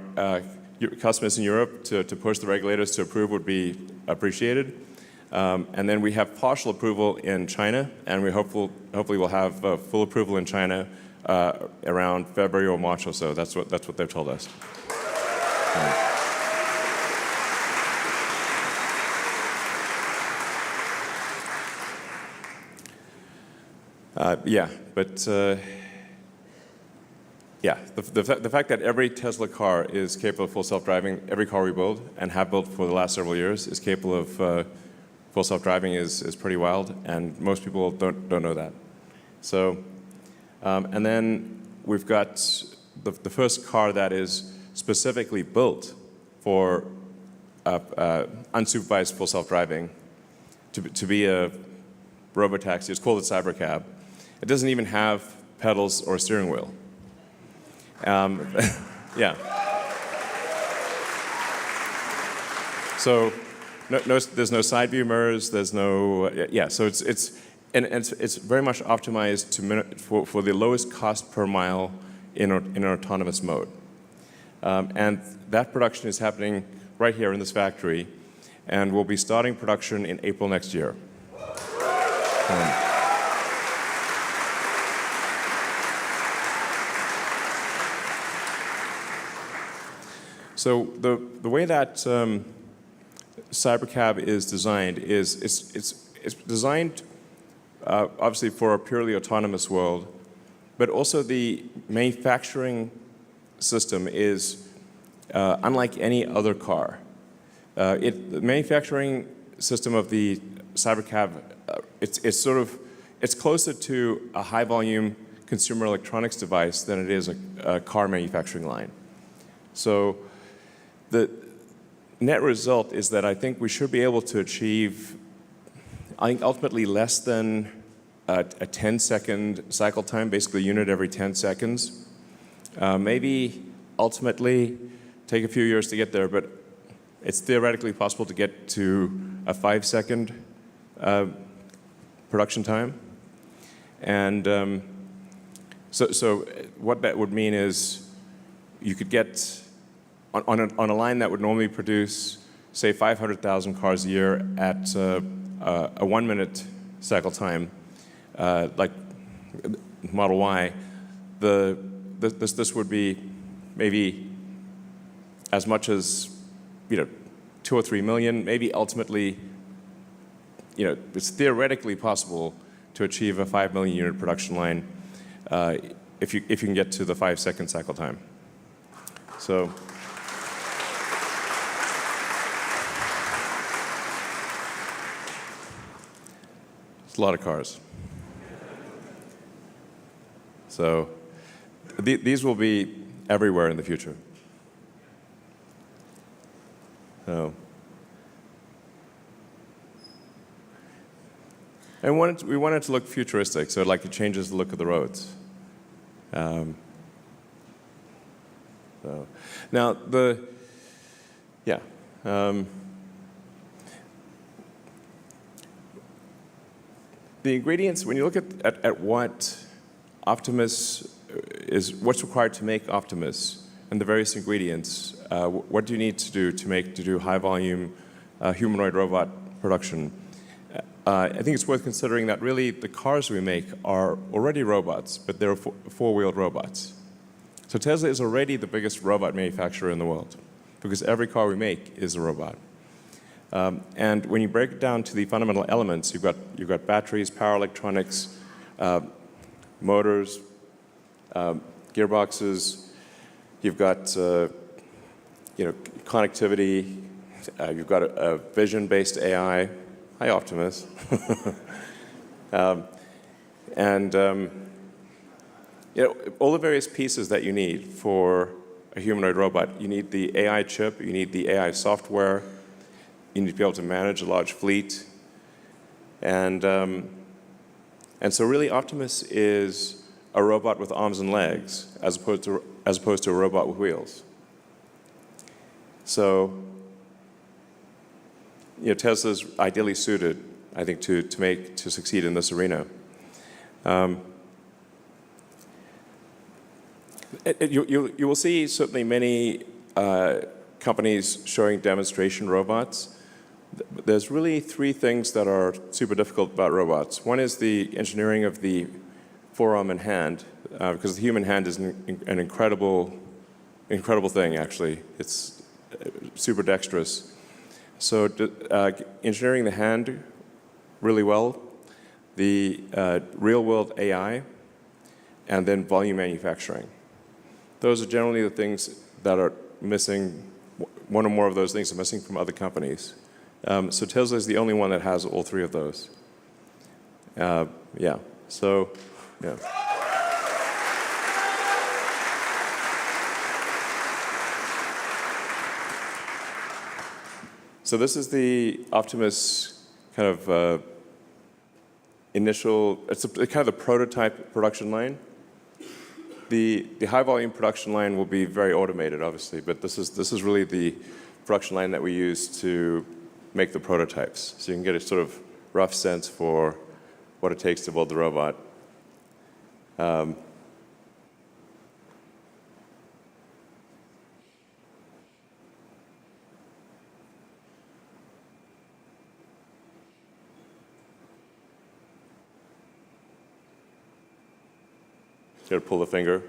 customers in Europe to push the regulators to approve would be appreciated. And then we have partial approval in China, and we hopefully we'll have full approval in China around February or March or so. That's what they've told us. The fact that every Tesla car is capable of full self-driving, every car we build and have built for the last several years is capable of full self-driving is pretty wild, and most people don't know that. So, and then we've got the first car that is specifically built for unsupervised full self-driving to be a robotaxi. It's called a cybercab. It doesn't even have pedals or a steering wheel. Yeah. So there's no side view mirrors. There's no So it's very much optimized for the lowest cost per mile in an autonomous mode. And that production is happening right here in this factory, and we'll be starting production in April next year. So the way that Cybercab is designed is it's designed obviously for a purely autonomous world, but also the manufacturing system is unlike any other car. The manufacturing system of the Cybercab, it's closer to a high volume consumer electronics device than it is a car manufacturing line. So the net result is that I think we should be able to achieve, I think ultimately less than a 10-second cycle time, basically a unit every 10 seconds. Maybe ultimately take a few years to get there, but it's theoretically possible to get to a 5-second production time. And so what that would mean is you could get on a line that would normally produce, say, 500,000 cars a year at a 1-minute cycle time, like Model Y, this would be maybe as much as 2 or 3 million. Maybe ultimately, it's theoretically possible to achieve a 5 million unit production line if you can get to the 5-second cycle time. So. It's a lot of cars. So these will be everywhere in the future. So, and we wanted to look futuristic, so it changes the look of the roads. So now the ingredients, when you look at what Optimus what's required to make Optimus and the various ingredients, what do you need to do to do high volume humanoid robot production? I think it's worth considering that really the cars we make are already robots, but they're four-wheeled robots. So Tesla is already the biggest robot manufacturer in the world because every car we make is a robot. And when you break it down to the fundamental elements, you've got batteries, power electronics, motors, gearboxes. You've got connectivity. You've got a vision-based AI. Hi, Optimus. And all the various pieces that you need for a humanoid robot. You need the AI chip. You need the AI software. You need to be able to manage a large fleet. And so really Optimus is a robot with arms and legs as opposed to a robot with wheels. So Tesla's ideally suited, I think, to succeed in this arena. You will see certainly many companies showing demonstration robots. There's really three things that are super difficult about robots. One is the engineering of the forearm and hand, because the human hand is an incredible thing, actually. It's super dexterous. So engineering the hand really well, the real-world AI, and then volume manufacturing. Those are generally the things that are missing. One or more of those things are missing from other companies. So Tesla is the only one that has all three of those. Yeah. So, yeah. So this is the Optimus kind of initial. It's kind of the prototype production line. The high volume production line will be very automated, obviously, but this is really the production line that we use to make the prototypes. So you can get a sort of rough sense for what it takes to build the robot. Got to pull the finger.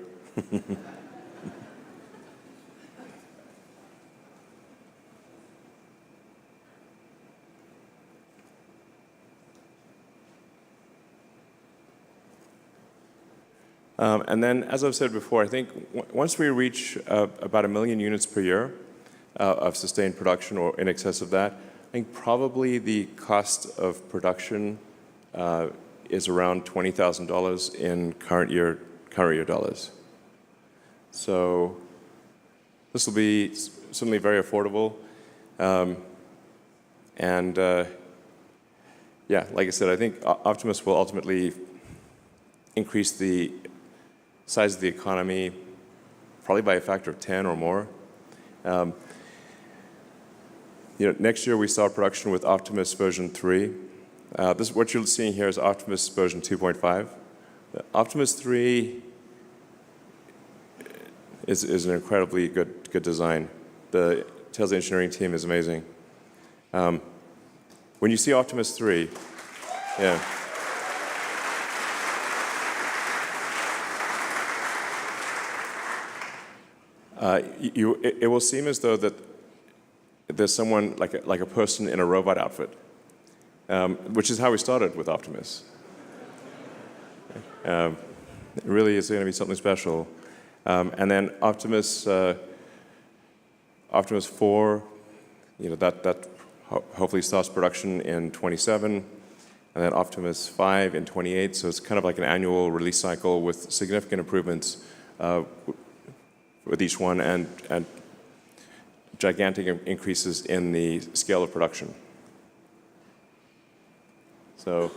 And then, as I've said before, I think once we reach about 1 million units per year of sustained production or in excess of that, I think probably the cost of production is around $20,000 in current year dollars. So this will be certainly very affordable. And yeah, like I said, I think Optimus will ultimately increase the size of the economy probably by a factor of 10 or more. Next year we start production with Optimus version 3. What you're seeing here is Optimus version 2.5. Optimus 3 is an incredibly good design. The Tesla engineering team is amazing. When you see Optimus 3, yeah. It will seem as though that there's someone like a person in a robot outfit, which is how we started with Optimus. It really is going to be something special. And then Optimus 4, that hopefully starts production in 27, and then Optimus 5 in 28. So it's kind of like an annual release cycle with significant improvements with each one and gigantic increases in the scale of production. So,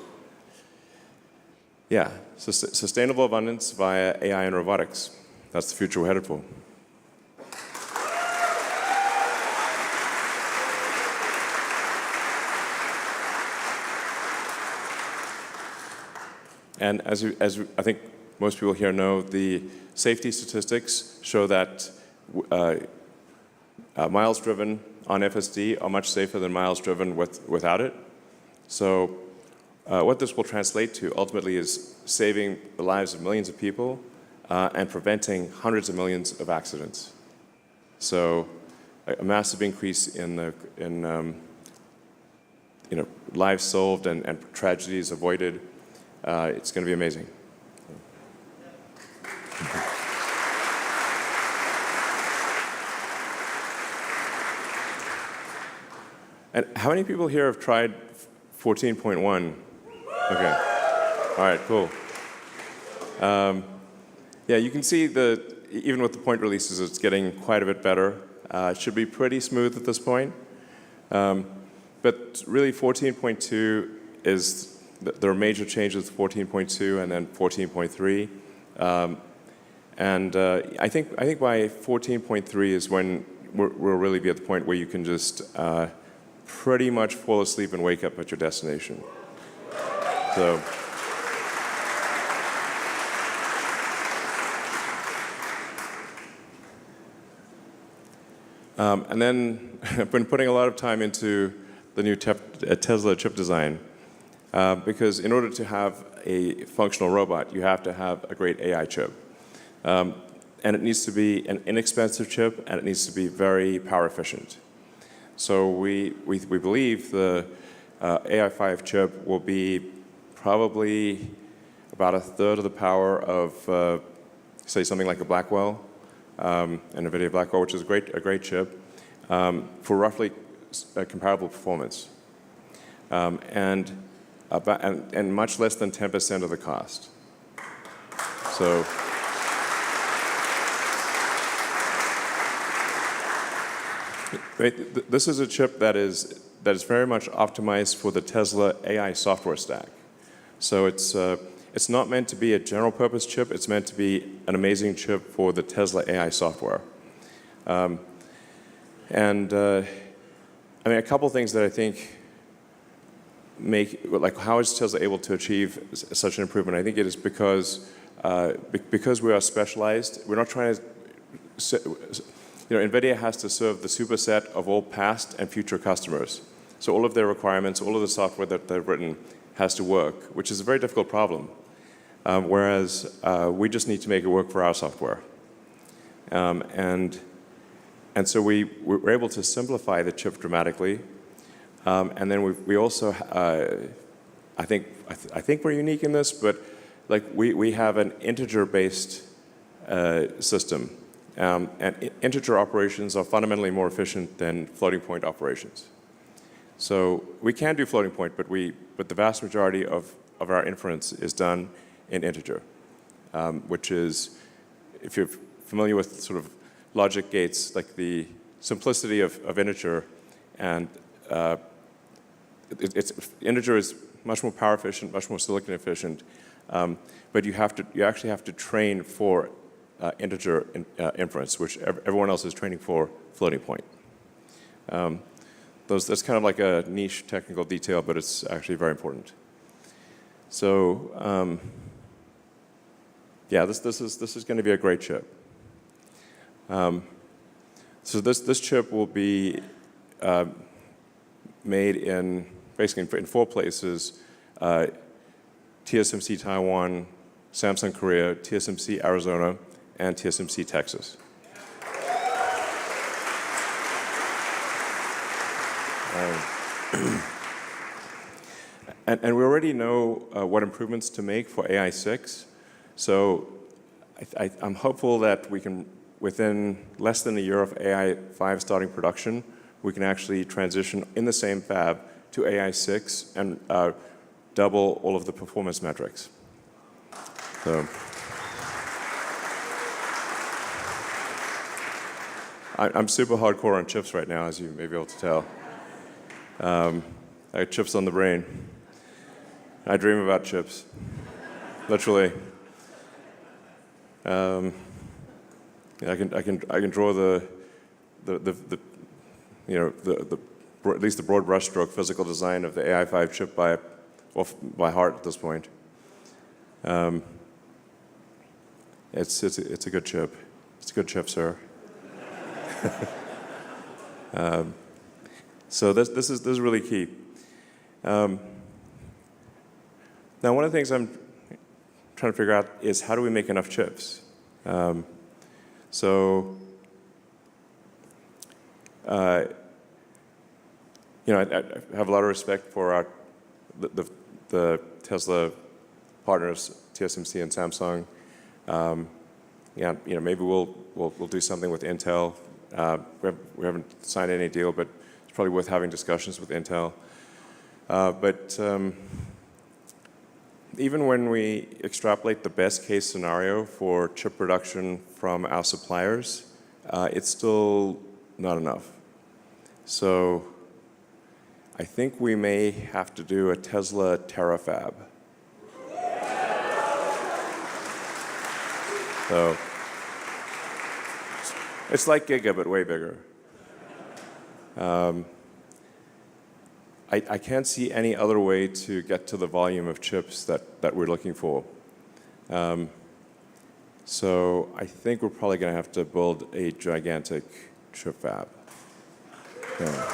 yeah, sustainable abundance via AI and robotics. That's the future we're headed for. And as I think most people here know, the safety statistics show that miles driven on FSD are much safer than miles driven without it. So what this will translate to ultimately is saving the lives of millions of people and preventing hundreds of millions of accidents. So a massive increase in lives solved and tragedies avoided. It's going to be amazing. And how many people here have tried 14.1? Okay. All right, cool. Yeah, you can see even with the point releases, it's getting quite a bit better. It should be pretty smooth at this point. But really, 14.2 is, there are major changes with 14.2 and then 14.3. I think by 14.3 is when we'll really be at the point where you can just pretty much fall asleep and wake up at your destination. So. And then I've been putting a lot of time into the new Tesla chip design because in order to have a functional robot, you have to have a great AI chip. And it needs to be an inexpensive chip, and it needs to be very power efficient. So we believe the AI5 chip will be probably about a third of the power of, say, something like a Blackwell. An NVIDIA Blackwell, which is a great chip, for roughly comparable performance, and much less than 10% of the cost. So, this is a chip that is very much optimized for the Tesla AI software stack. So it's not meant to be a general purpose chip, it's meant to be an amazing chip for the Tesla AI software. I mean, a couple things that I think like how is Tesla able to achieve such an improvement? I think it is because we are specialized. We're not trying to, NVIDIA has to serve the superset of all past and future customers. So all of their requirements, all of the software that they've written has to work, which is a very difficult problem. Whereas we just need to make it work for our software. And so we were able to simplify the chip dramatically. And then we also, I think we're unique in this, but like we have an integer-based system. And integer operations are fundamentally more efficient than floating point operations. So we can do floating point, but the vast majority of our inference is done in integer, which is, if you're familiar with sort of logic gates, like the simplicity of integer, and integer is much more power efficient, much more silicon efficient, but you actually have to train for integer inference, which everyone else is training for floating point. That's kind of like a niche technical detail, but it's actually very important. So yeah, this is going to be a great chip. So this chip will be made in basically in 4 places: TSMC Taiwan, Samsung Korea, TSMC Arizona, and TSMC Texas. And we already know what improvements to make for AI6. So I'm hopeful that we can, within less than a year of AI5 starting production, we can actually transition in the same fab to AI6 and double all of the performance metrics. So I'm super hardcore on chips right now, as you may be able to tell. I have chips on the brain. I dream about chips, literally. I can draw at least the broad brushstroke physical design of the AI5 chip by heart at this point. It's a good chip. It's a good chip, sir. So this is really key. Now, one of the things I'm trying to figure out is how do we make enough chips? I have a lot of respect for the Tesla partners, TSMC and Samsung. Maybe we'll do something with Intel. We haven't signed any deal, but it's probably worth having discussions with Intel. But even when we extrapolate the best case scenario for chip production from our suppliers, it's still not enough. So I think we may have to do a Tesla terafab. So it's like Giga, but way bigger. I can't see any other way to get to the volume of chips that we're looking for. So I think we're probably going to have to build a gigantic chip fab. Yeah.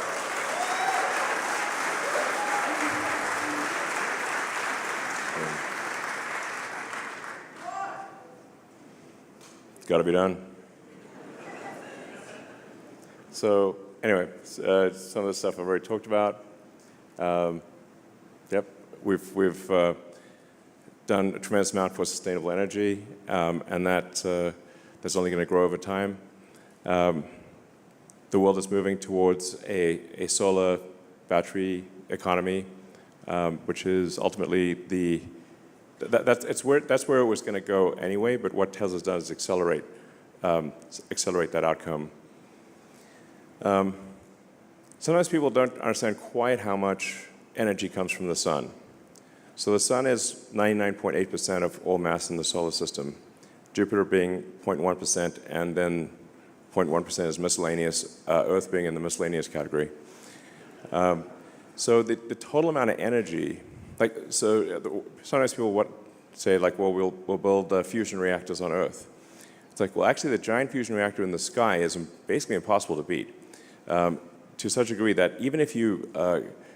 It's got to be done. So anyway, some of the stuff I've already talked about. We've done a tremendous amount for sustainable energy, and that's only going to grow over time. The world is moving towards a solar battery economy, which is ultimately that's where it was going to go anyway. But what Tesla's done is accelerate that outcome. Sometimes people don't understand quite how much energy comes from the sun. So the sun is 99.8% of all mass in the solar system, Jupiter being 0.1%, and then 0.1% is miscellaneous, Earth being in the miscellaneous category. So the total amount of energy, sometimes people say, well, we'll build fusion reactors on Earth. It's like, well, actually, the giant fusion reactor in the sky is basically impossible to beat. To such a degree that even if you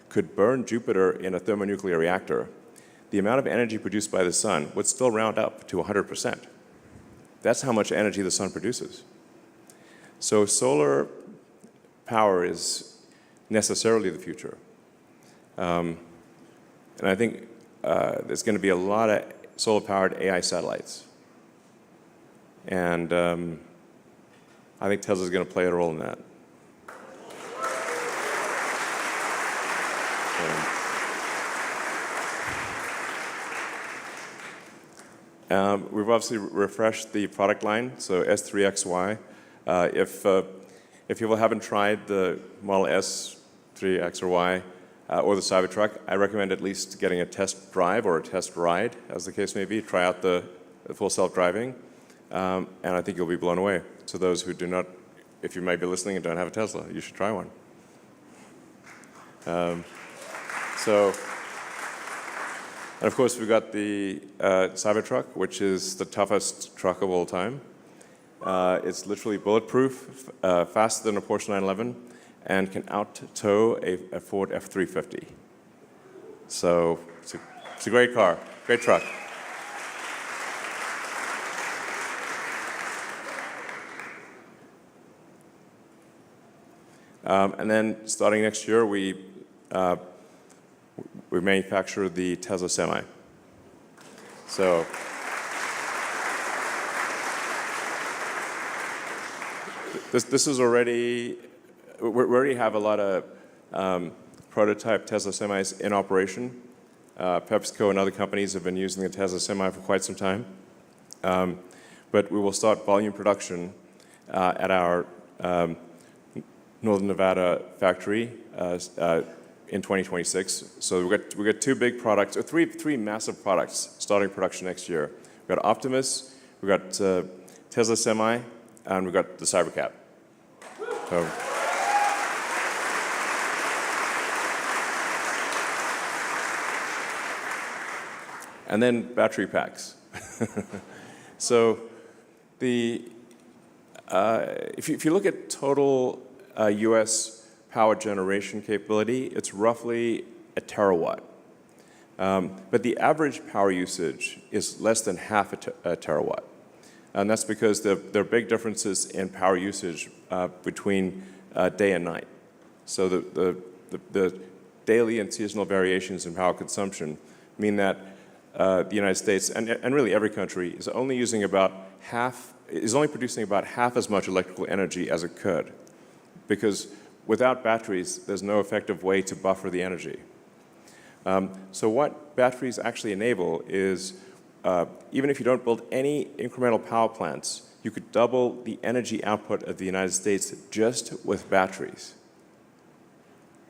could burn Jupiter in a thermonuclear reactor, the amount of energy produced by the sun would still round up to 100%. That's how much energy the sun produces. So solar power is necessarily the future. And I think there's going to be a lot of solar-powered AI satellites. And I think Tesla's going to play a role in that. We've obviously refreshed the product line, so S3XY. If people haven't tried the Model S, 3X or Y, or the Cybertruck, I recommend at least getting a test drive or a test ride, as the case may be. Try out the full self-driving, and I think you'll be blown away. So those who do not, if you might be listening and don't have a Tesla, you should try one. And of course, we've got the Cybertruck, which is the toughest truck of all time. It's literally bulletproof, faster than a Porsche 911, and can out-tow a Ford F-350. So it's a great car, great truck. And then starting next year, we manufacture the Tesla Semi. So this is already, we already have a lot of prototype Tesla Semis in operation. PepsiCo and other companies have been using the Tesla Semi for quite some time. But we will start volume production at our Northern Nevada factory in 2026. So we got two big products, or three massive products starting production next year. We've got Optimus, we've got Tesla Semi, and we've got the Cybercab. So, and then battery packs. So if you look at total U.S. power generation capability, it's roughly a terawatt. But the average power usage is less than half a terawatt. And that's because there are big differences in power usage between day and night. So the daily and seasonal variations in power consumption mean that the United States, and really every country, is only producing about half as much electrical energy as it could. Because without batteries, there's no effective way to buffer the energy. So what batteries actually enable is, even if you don't build any incremental power plants, you could double the energy output of the United States just with batteries.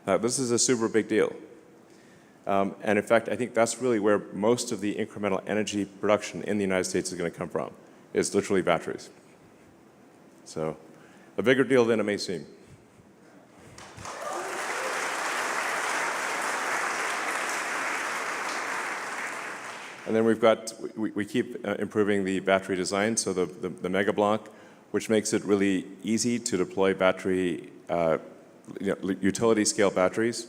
This is a super big deal. And in fact, I think that's really where most of the incremental energy production in the United States is going to come from. It's literally batteries. So a bigger deal than it may seem. And then we keep improving the battery design, so the Mega Block, which makes it really easy to deploy battery, utility scale batteries.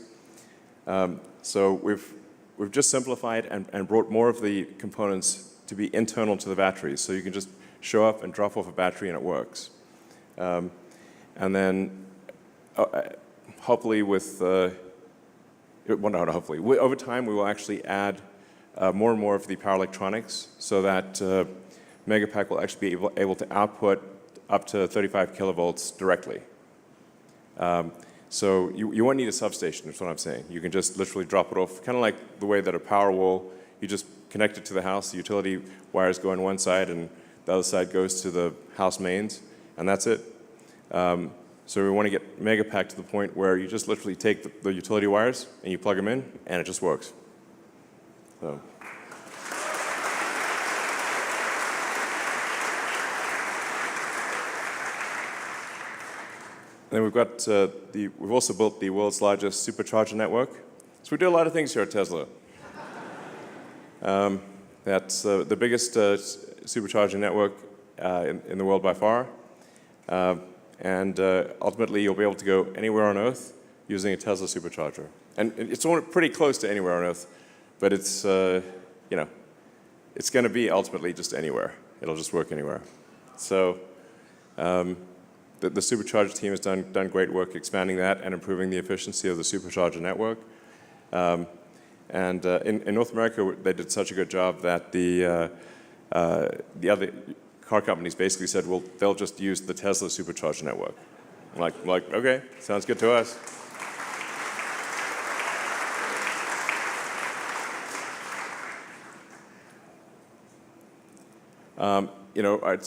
So we've just simplified and brought more of the components to be internal to the batteries, so you can just show up and drop off a battery and it works. And then hopefully over time we will actually add more and more of the power electronics so that Megapack will actually be able to output up to 35 kilovolts directly. So you won't need a substation, is what I'm saying. You can just literally drop it off, kind of like the way that a power wall, you just connect it to the house, the utility wires go on one side and the other side goes to the house mains, and that's it. So we want to get Megapack to the point where you just literally take the utility wires and you plug them in, and it just works. So. Then we've also built the world's largest supercharger network. So we do a lot of things here at Tesla. That's the biggest supercharger network in the world by far. And ultimately, you'll be able to go anywhere on Earth using a Tesla supercharger. And it's pretty close to anywhere on Earth, but it's going to be ultimately just anywhere. It'll just work anywhere. So the supercharger team has done great work expanding that and improving the efficiency of the supercharger network. And in North America, they did such a good job that the other car companies basically said, well, they'll just use the Tesla supercharger network. I'm like, okay, sounds good to us.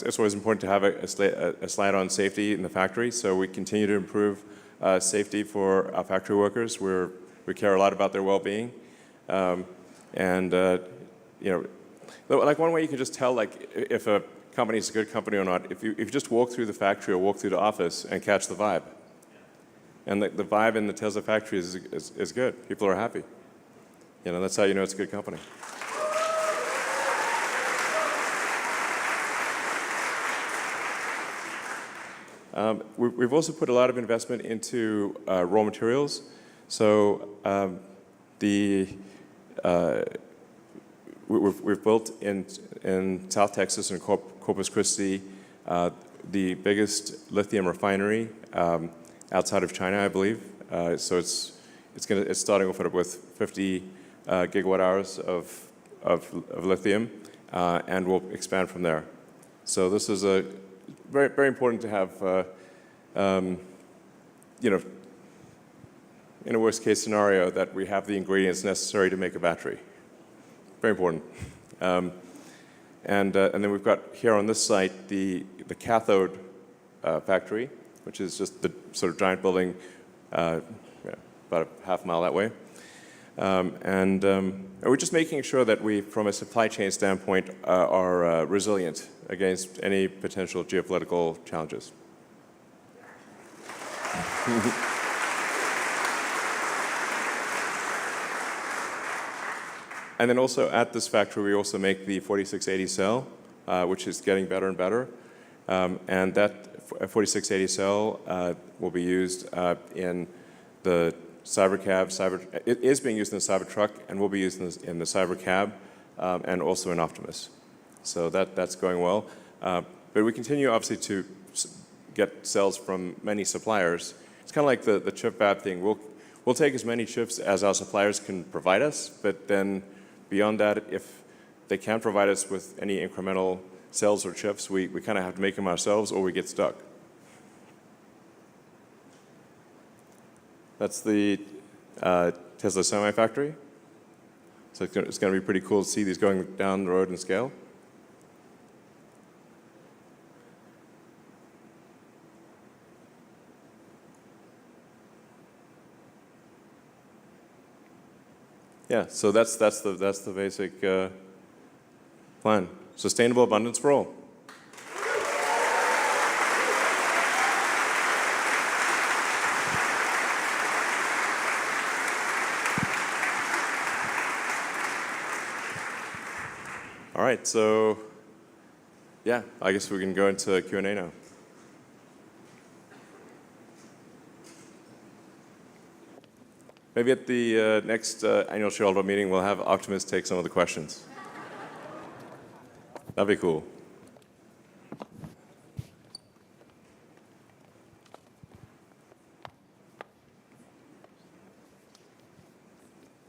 It's always important to have a slide on safety in the factory, so we continue to improve safety for our factory workers. We care a lot about their well-being. Like one way you can just tell if a company is a good company or not, if you just walk through the factory or walk through the office and catch the vibe. And the vibe in the Tesla factory is good. People are happy. That's how you know it's a good company. We've also put a lot of investment into raw materials. So we've built in South Texas and Corpus Christi the biggest lithium refinery outside of China, I believe. So it's starting off with 50 gigawatt hours of lithium, and we'll expand from there. So this is very, very important to have, in a worst case scenario, that we have the ingredients necessary to make a battery. Very important. And then we've got here on this site the cathode factory, which is just the sort of giant building about a half mile that way. And we're just making sure that we, from a supply chain standpoint, are resilient against any potential geopolitical challenges. And then also at this factory, we also make the 4680 cell, which is getting better and better. And that 4680 cell will be used in the Cybercab. It is being used in the Cybertruck and will be used in the Cybercab and also in Optimus. So that's going well. But we continue, obviously, to get cells from many suppliers. It's kind of like the chip fab thing. We'll we'll take as many chips as our suppliers can provide us, but then beyond that, if they can't provide us with any incremental cells or chips, we kind of have to make them ourselves or we get stuck. That's the Tesla Semi Factory. So it's going to be pretty cool to see these going down the road in scale. Yeah, so that's the basic plan. Sustainable abundance for all. All right, so yeah, I guess we can go into Q&A now. Maybe at the next annual shareholder meeting, we'll have Optimus take some of the questions. That'd be cool.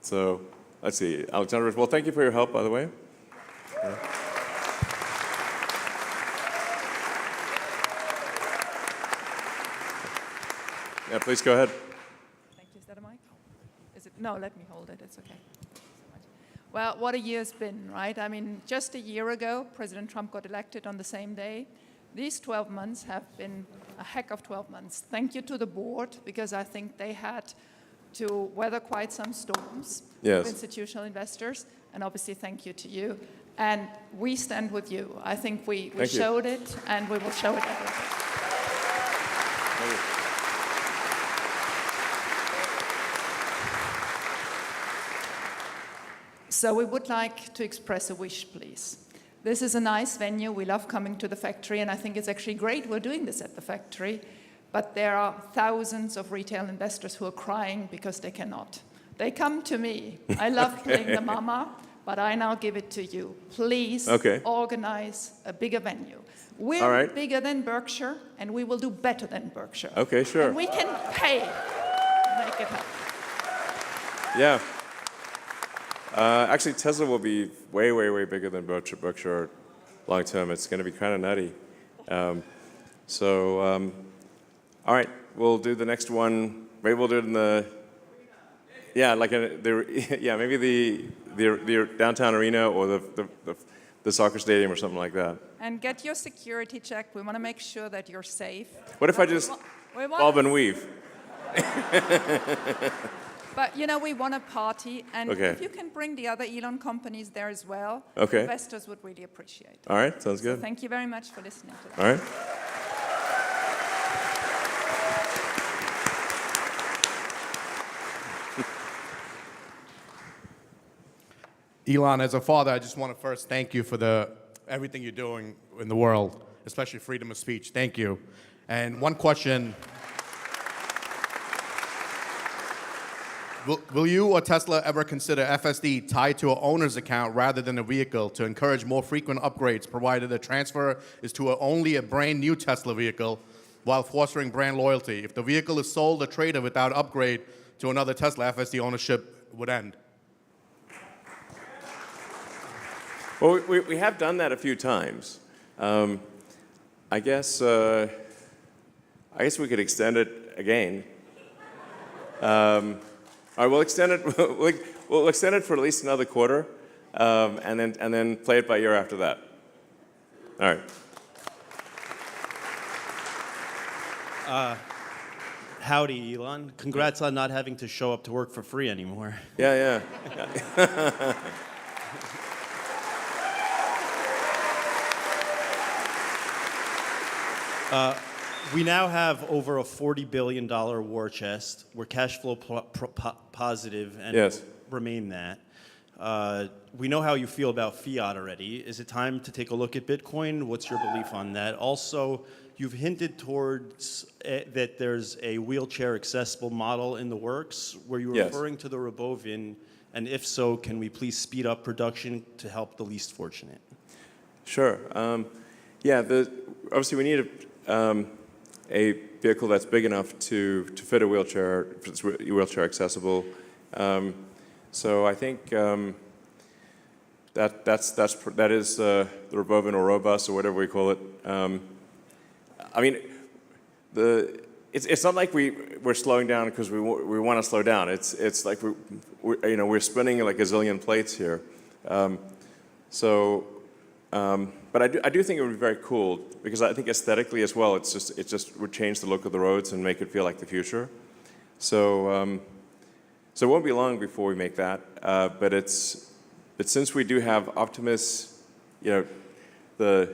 So let's see, Alexander. Well, thank you for your help, by the way. Yeah, please go ahead. Thank you. Is that a mic? Is it? No, let me hold it. It's okay. Well, what a year's been, right? I mean, just a year ago, President Trump got elected on the same day. These 12 months have been a heck of 12 months. Thank you to the board, because I think they had to weather quite some storms with institutional investors. And obviously, thank you to you. And we stand with you. I think we showed it, and we will show it everywhere. So we would like to express a wish, please. This is a nice venue. We love coming to the factory, and I think it's actually great we're doing this at the factory. But there are thousands of retail investors who are crying because they cannot. They come to me. I love playing the mama, but I now give it to you. Please organize a bigger venue. We're bigger than Berkshire, and we will do better than Berkshire. Okay, sure. And we can pay to make it happen. Yeah. Actually, Tesla will be way, way, way bigger than Berkshire long term. It's going to be kind of nutty. All right, we'll do the next one. Maybe we'll do it in the, maybe the downtown arena or the soccer stadium or something like that. And get your security check. We want to make sure that you're safe. What if I just bob and weave? But, we want a party, and if you can bring the other Elon companies there as well, investors would really appreciate it. All right, sounds good. So thank you very much for listening to that. All right. Elon, as a father, I just want to first thank you for everything you're doing in the world, especially freedom of speech. Thank you. And one question. Will you or Tesla ever consider FSD tied to an owner's account rather than a vehicle to encourage more frequent upgrades, provided the transfer is to only a brand new Tesla vehicle while fostering brand loyalty? If the vehicle is sold or traded without upgrade to another Tesla, FSD ownership would end. Well, we have done that a few times. I guess we could extend it again. All right, we'll extend it. We'll extend it for at least another quarter, and then play it by ear after that. All right. Howdy, Elon. Congrats on not having to show up to work for free anymore. Yeah. We now have over a $40 billion war chest. We're cash flow positive and will remain that. We know how you feel about fiat already. Is it time to take a look at Bitcoin? What's your belief on that? Also, you've hinted towards that there's a wheelchair accessible model in the works. Were you referring to the Robovin? And if so, can we please speed up production to help the least fortunate? Sure. Obviously we need a vehicle that's big enough to fit a wheelchair, if it's wheelchair accessible. So I think that is the Robovan or Robus or whatever we call it. I mean, it's not like we're slowing down because we want to slow down. It's like we're spinning like a zillion plates here. But I do think it would be very cool because I think aesthetically as well, it just would change the look of the roads and make it feel like the future. So it won't be long before we make that. But since we do have Optimus, we've got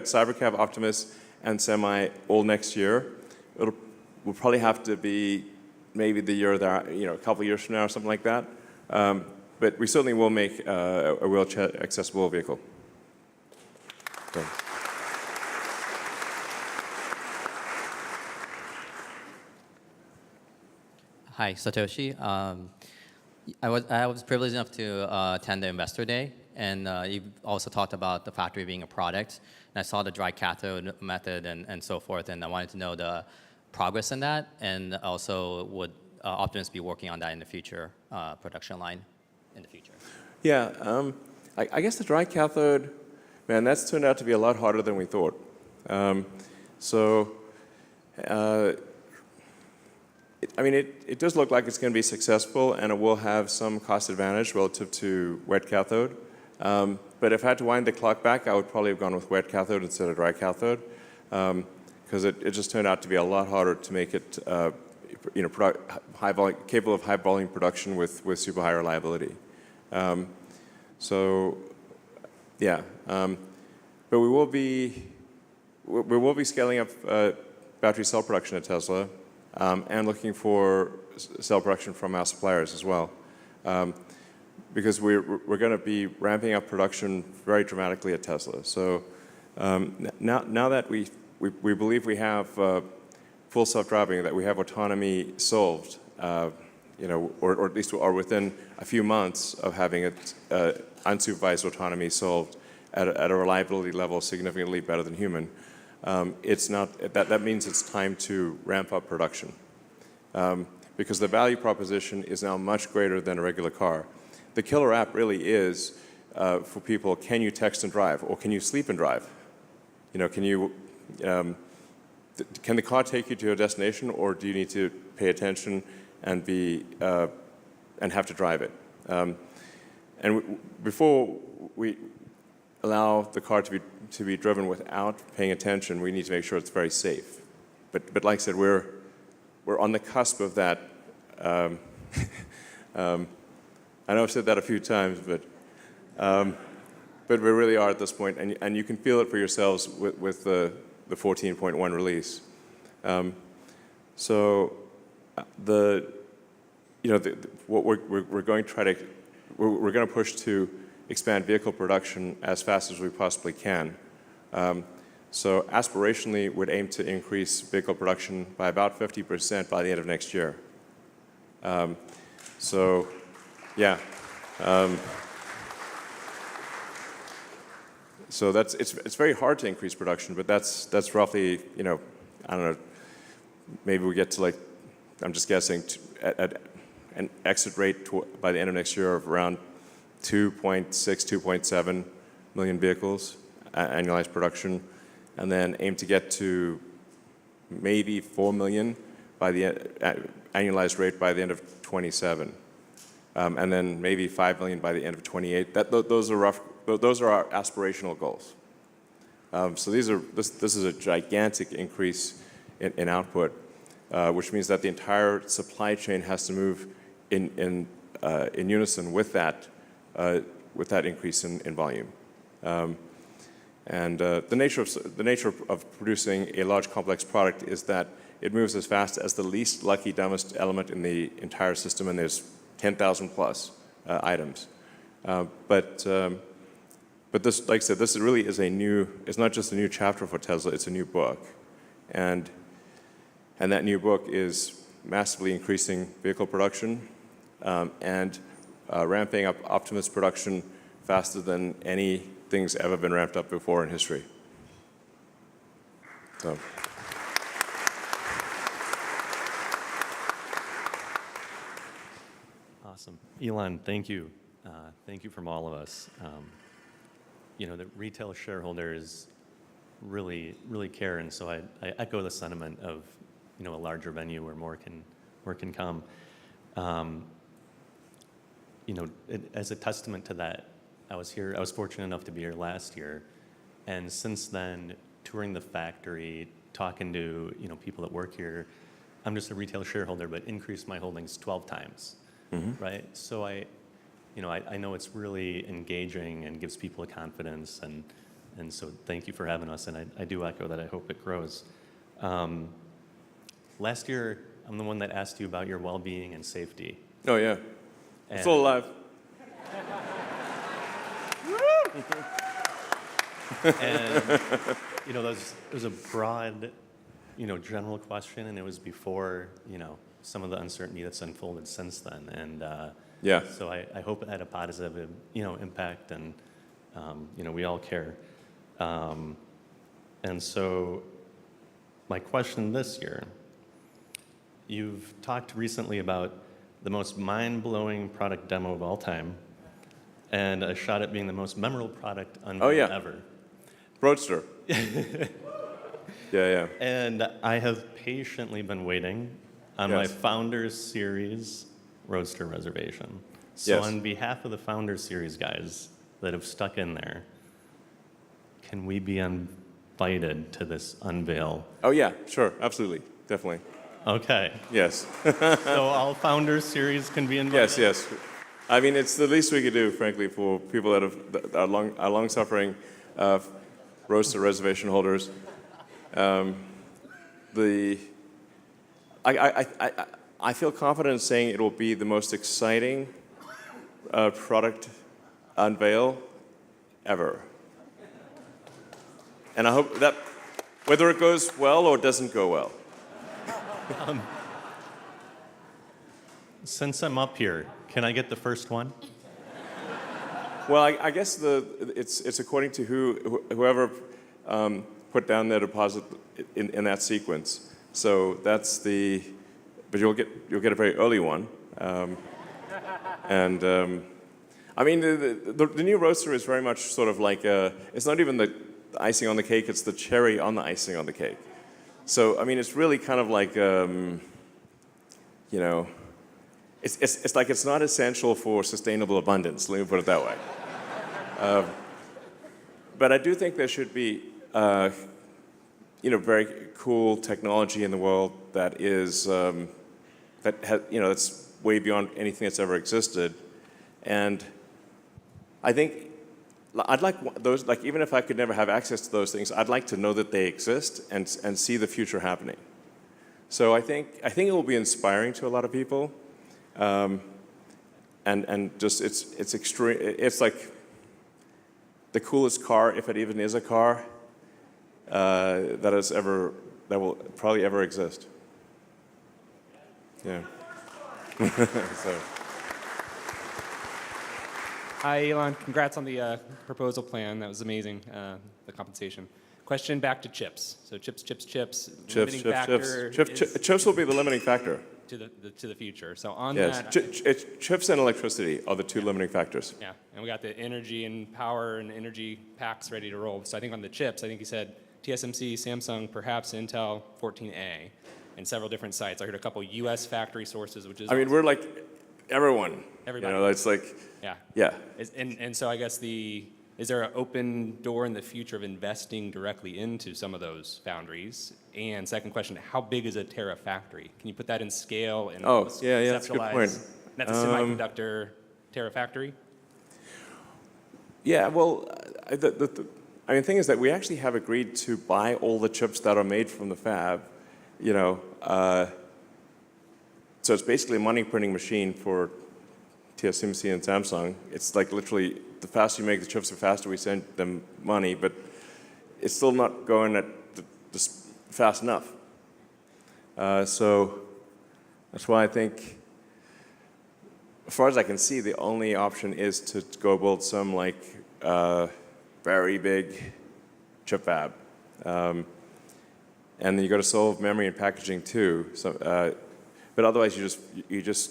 Cybercab, Optimus, and Semi all next year. We'll probably have to be maybe the year that a couple years from now or something like that. But we certainly will make a wheelchair accessible vehicle. Thanks. Hi, Satoshi. I was privileged enough to attend the Investor Day, and you also talked about the factory being a product. And I saw the dry cathode method and so forth, and I wanted to know the progress in that, and also would Optimus be working on that in the future production line in the future? Yeah, I guess the dry cathode, man, that's turned out to be a lot harder than we thought. It does look like it's going to be successful, and it will have some cost advantage relative to wet cathode. But if I had to wind the clock back, I would probably have gone with wet cathode instead of dry cathode, because it just turned out to be a lot harder to make it, capable of high volume production with super high reliability. But we will be scaling up battery cell production at Tesla, and looking for cell production from our suppliers as well, because we're going to be ramping up production very dramatically at Tesla. So now that we believe we have full self-driving, that we have autonomy solved, or at least are within a few months of having it unsupervised autonomy solved at a reliability level significantly better than human. That means it's time to ramp up production, because the value proposition is now much greater than a regular car. The killer app really is for people: can you text and drive, or can you sleep and drive? Can the car take you to a destination, or do you need to pay attention and have to drive it? And before we allow the car to be driven without paying attention, we need to make sure it's very safe. But like I said, we're on the cusp of that. I know I've said that a few times, but we really are at this point, and you can feel it for yourselves with the 14.1 release. What we're going to push to expand vehicle production as fast as we possibly can. So aspirationally, we'd aim to increase vehicle production by about 50% by the end of next year. So it's very hard to increase production, but that's roughly, I don't know, maybe we get to, I'm just guessing, at an exit rate by the end of next year of around 2.6, 2.7 million vehicles, annualized production, and then aim to get to maybe 4 million by the annualized rate by the end of 27, and then maybe 5 million by the end of 28. Those are our aspirational goals. So this is a gigantic increase in output, which means that the entire supply chain has to move in unison with that increase in volume. The nature of producing a large complex product is that it moves as fast as the least lucky, dumbest element in the entire system, and there's 10,000 plus items. But this, like I said, this really is it's not just a new chapter for Tesla, it's a new book. And that new book is massively increasing vehicle production, and ramping up Optimus production faster than anything's ever been ramped up before in history. So. Awesome. Elon, thank you. Thank you from all of us. The retail shareholders really care, and so I echo the sentiment of, a larger venue where more can come. As a testament to that, I was fortunate enough to be here last year, and since then, touring the factory, talking to, people that work here, I'm just a retail shareholder, but increased my holdings 12 times, right? So I know it's really engaging and gives people a confidence, and so thank you for having us, and I do echo that. I hope it grows. Last year, I'm the one that asked you about your well-being and safety. Oh, yeah. Still alive. And, there's a broad, general question, and it was before, some of the uncertainty that's unfolded since then. And yeah. So I hope it had a positive, impact, and, we all care. And so my question this year, you've talked recently about the most mind-blowing product demo of all time, and a shot at being the most memorable product unveil ever. Roadster. Yeah. And I have patiently been waiting on my Founders Series Roadster reservation. So on behalf of the Founders Series guys that have stuck in there, can we be invited to this unveil? Oh, yeah, sure, absolutely, definitely. Okay. Yes. So all Founders Series can be invited? Yes. I mean, it's the least we could do, frankly, for people that are long-suffering Roadster reservation holders. I feel confident in saying it will be the most exciting product unveil ever. And I hope that, whether it goes well or doesn't go well. Since I'm up here, can I get the first one? Well, I guess it's according to whoever put down their deposit in that sequence. So that's but you'll get a very early one. I mean, the new Roadster is very much sort of like it's not even the icing on the cake; it's the cherry on the icing on the cake. So I mean, it's really kind of like it's like it's not essential for sustainable abundance. Let me put it that way. But I do think there should be very cool technology in the world that is that's way beyond anything that's ever existed, and I think I'd like those, like, even if I could never have access to those things, I'd like to know that they exist and see the future happening. So I think it will be inspiring to a lot of people, and just it's extreme. It's like the coolest car, if it even is a car, that will probably ever exist. Yeah. So. Hi, Elon. Congrats on the proposal plan. That was amazing, the compensation. Question back to chips. So chips. Chips will be the limiting factor. To the future. So on that. Chips and electricity are the two limiting factors. Yeah, and we got the energy and power and energy packs ready to roll. So I think on the chips, I think you said TSMC, Samsung, perhaps Intel 14A, and several different sites. I heard a couple U.S. factory sources, which is... I mean, we're like everyone. Everybody. It's like... Yeah. And so I guess is there an open door in the future of investing directly into some of those foundries? And second question, how big is a terafactory? Can you put that in scale and that's a good point. That's a semiconductor terafactory? Yeah, well, the thing is that we actually have agreed to buy all the chips that are made from the fab, so it's basically a money printing machine for TSMC and Samsung. It's like literally, the faster you make the chips, the faster we send them money, but it's still not going at just fast enough. So that's why I think, as far as I can see, the only option is to go build some like very big chip fab. and then you got to solve memory and packaging too. So, but otherwise, you just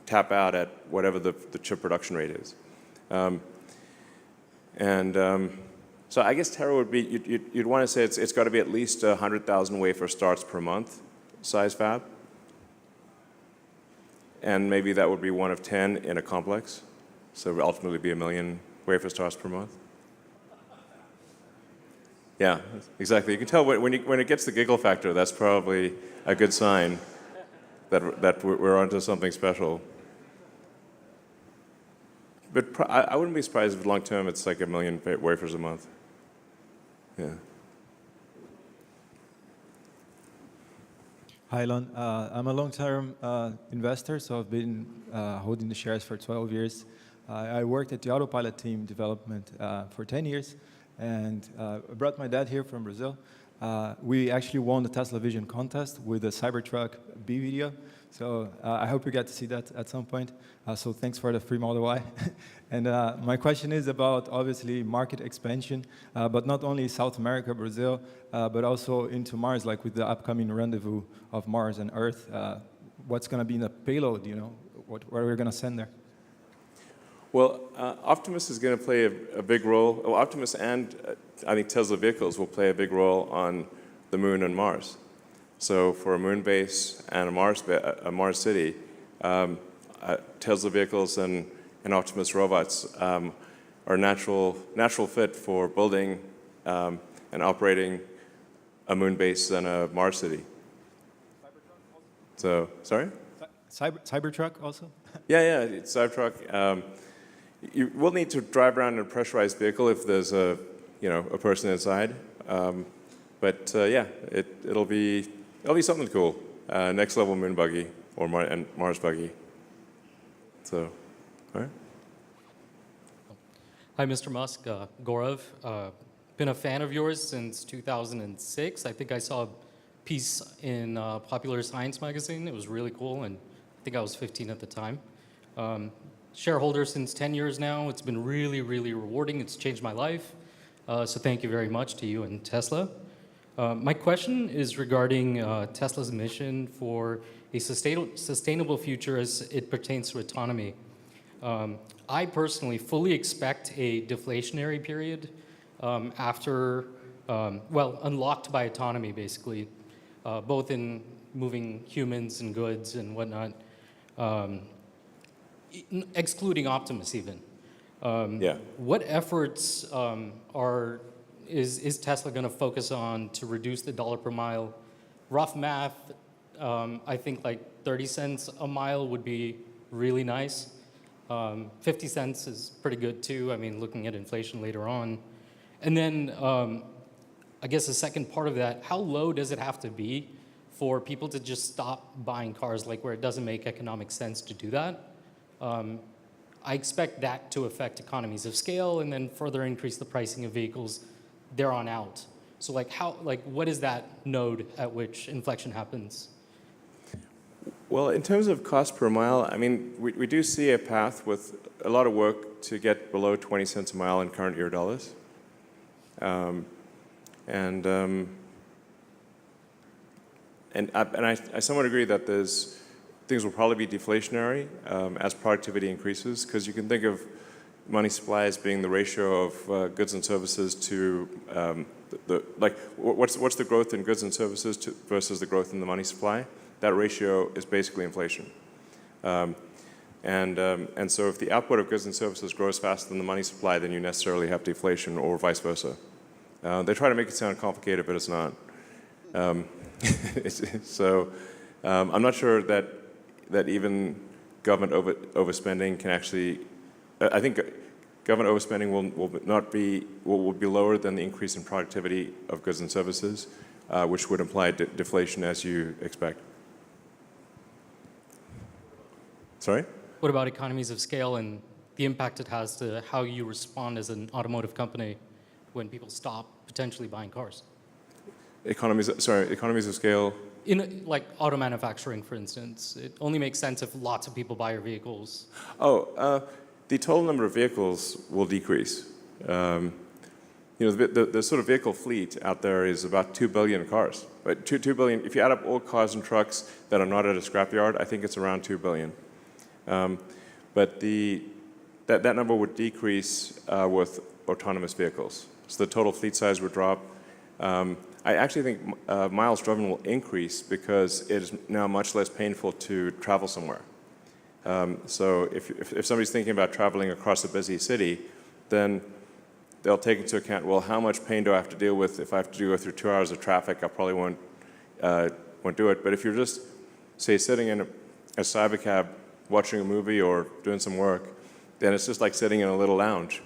tap out at whatever the chip production rate is. So I guess Terra would be, you'd want to say it's got to be at least 100,000 wafer starts per month size fab. And maybe that would be one of 10 in a complex. So it would ultimately be 1 million wafer starts per month. Yeah, exactly. You can tell when it gets the giggle factor, that's probably a good sign that we're onto something special. But I wouldn't be surprised if long term it's like 1 million wafers a month. Yeah. Hi, Elon. I'm a long-term investor, so I've been holding the shares for 12 years. I worked at the autopilot team development for 10 years, and I brought my dad here from Brazil. We actually won the Tesla Vision contest with the Cybertruck B video, so I hope you get to see that at some point. So thanks for the free Model Y. And my question is about, obviously, market expansion, but not only South America, Brazil, but also into Mars, like with the upcoming rendezvous of Mars and Earth. What's going to be in the payload, you know? What are we going to send there? Well, Optimus is going to play a big role. Well, Optimus and I think Tesla vehicles will play a big role on the Moon and Mars. So for a Moon base and a Mars city, Tesla vehicles and Optimus robots are natural fit for building and operating a Moon base and a Mars city. So, sorry? Cybertruck also? Yeah, it's Cybertruck. You will need to drive around in a pressurized vehicle if there's a person inside. But yeah, it'll be something cool. Next level Moon buggy or Mars buggy. So, all right. Hi, Mr. Musk. Gaurav. Been a fan of yours since 2006. I think I saw a piece in Popular Science magazine. It was really cool, and I think I was 15 at the time. Shareholder since 10 years now. It's been really, really rewarding. It's changed my life. So thank you very much to you and Tesla. My question is regarding Tesla's mission for a sustainable future as it pertains to autonomy. I personally fully expect a deflationary period after, unlocked by autonomy, basically, both in moving humans and goods and whatnot. Excluding Optimus even. Yeah. What efforts is Tesla going to focus on to reduce the dollar per mile? Rough math, I think like 30 cents a mile would be really nice. 50 cents is pretty good too. I mean, looking at inflation later on. And then I guess the second part of that, how low does it have to be for people to just stop buying cars, like where it doesn't make economic sense to do that? I expect that to affect economies of scale and then further increase the pricing of vehicles there on out. So what is that node at which inflection happens? Well, in terms of cost per mile, I mean, we do see a path with a lot of work to get below 20 cents a mile in current year dollars. I somewhat agree that things will probably be deflationary as productivity increases, because you can think of money supply as being the ratio of goods and services to what's the growth in goods and services versus the growth in the money supply. That ratio is basically inflation. So if the output of goods and services grows faster than the money supply, then you necessarily have deflation, or vice versa. They try to make it sound complicated, but it's not. I'm not sure that even government overspending can actually. I think government overspending will be lower than the increase in productivity of goods and services, which would imply deflation as you expect. Sorry? What about economies of scale and the impact it has to how you respond as an automotive company when people stop potentially buying cars? Economies of scale? In like auto manufacturing, for instance, it only makes sense if lots of people buy your vehicles. The total number of vehicles will decrease. the sort of vehicle fleet out there is about 2 billion cars. But 2 billion, if you add up all cars and trucks that are not at a scrapyard, I think it's around 2 billion. But that number would decrease with autonomous vehicles. So the total fleet size would drop. I actually think miles driven will increase because it is now much less painful to travel somewhere. So if somebody's thinking about traveling across a busy city, then they'll take into account, well, how much pain do I have to deal with? If I have to go through 2 hours of traffic, I probably won't do it. But if you're just, say, sitting in a cybercab watching a movie or doing some work, then it's just like sitting in a little lounge.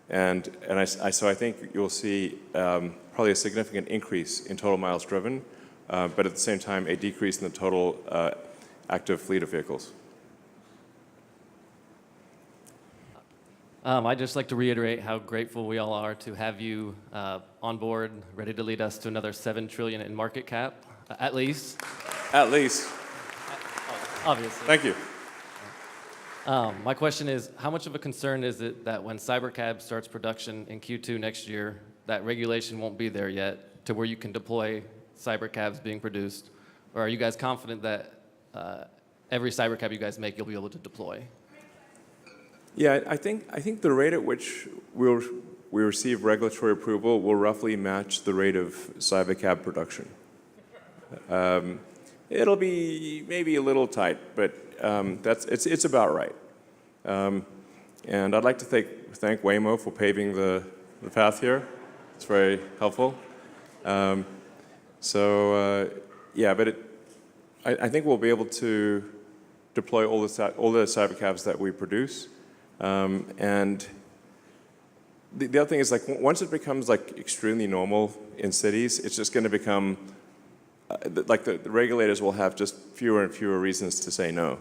So I think you'll see probably a significant increase in total miles driven, but at the same time, a decrease in the total active fleet of vehicles. I'd just like to reiterate how grateful we all are to have you on board, ready to lead us to another $7 trillion in market cap, at least. At least. Obviously. Thank you. My question is, how much of a concern is it that when Cybercab starts production in Q2 next year, that regulation won't be there yet to where you can deploy Cybercabs being produced? Or are you guys confident that every Cybercab you guys make, you'll be able to deploy? Yeah, I think the rate at which we receive regulatory approval will roughly match the rate of Cybercab production. It'll be maybe a little tight, but it's about right. And I'd like to thank Waymo for paving the path here. It's very helpful. Yeah, but I think we'll be able to deploy all the Cybercabs that we produce. And the other thing is, like, once it becomes like extremely normal in cities, it's just going to become like the regulators will have just fewer and fewer reasons to say no.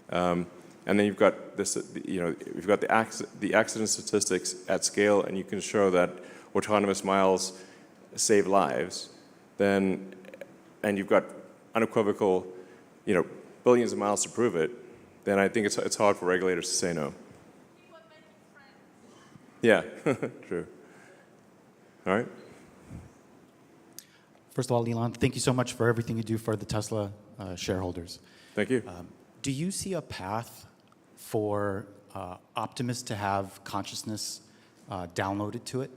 And then you've got this, you've got the accident statistics at scale, and you can show that autonomous miles save lives. And you've got unequivocal, billions of miles to prove it. Then I think it's hard for regulators to say no. Yeah, true. All right. First of all, Elon, thank you so much for everything you do for the Tesla shareholders. Thank you. Do you see a path for Optimus to have consciousness downloaded to it?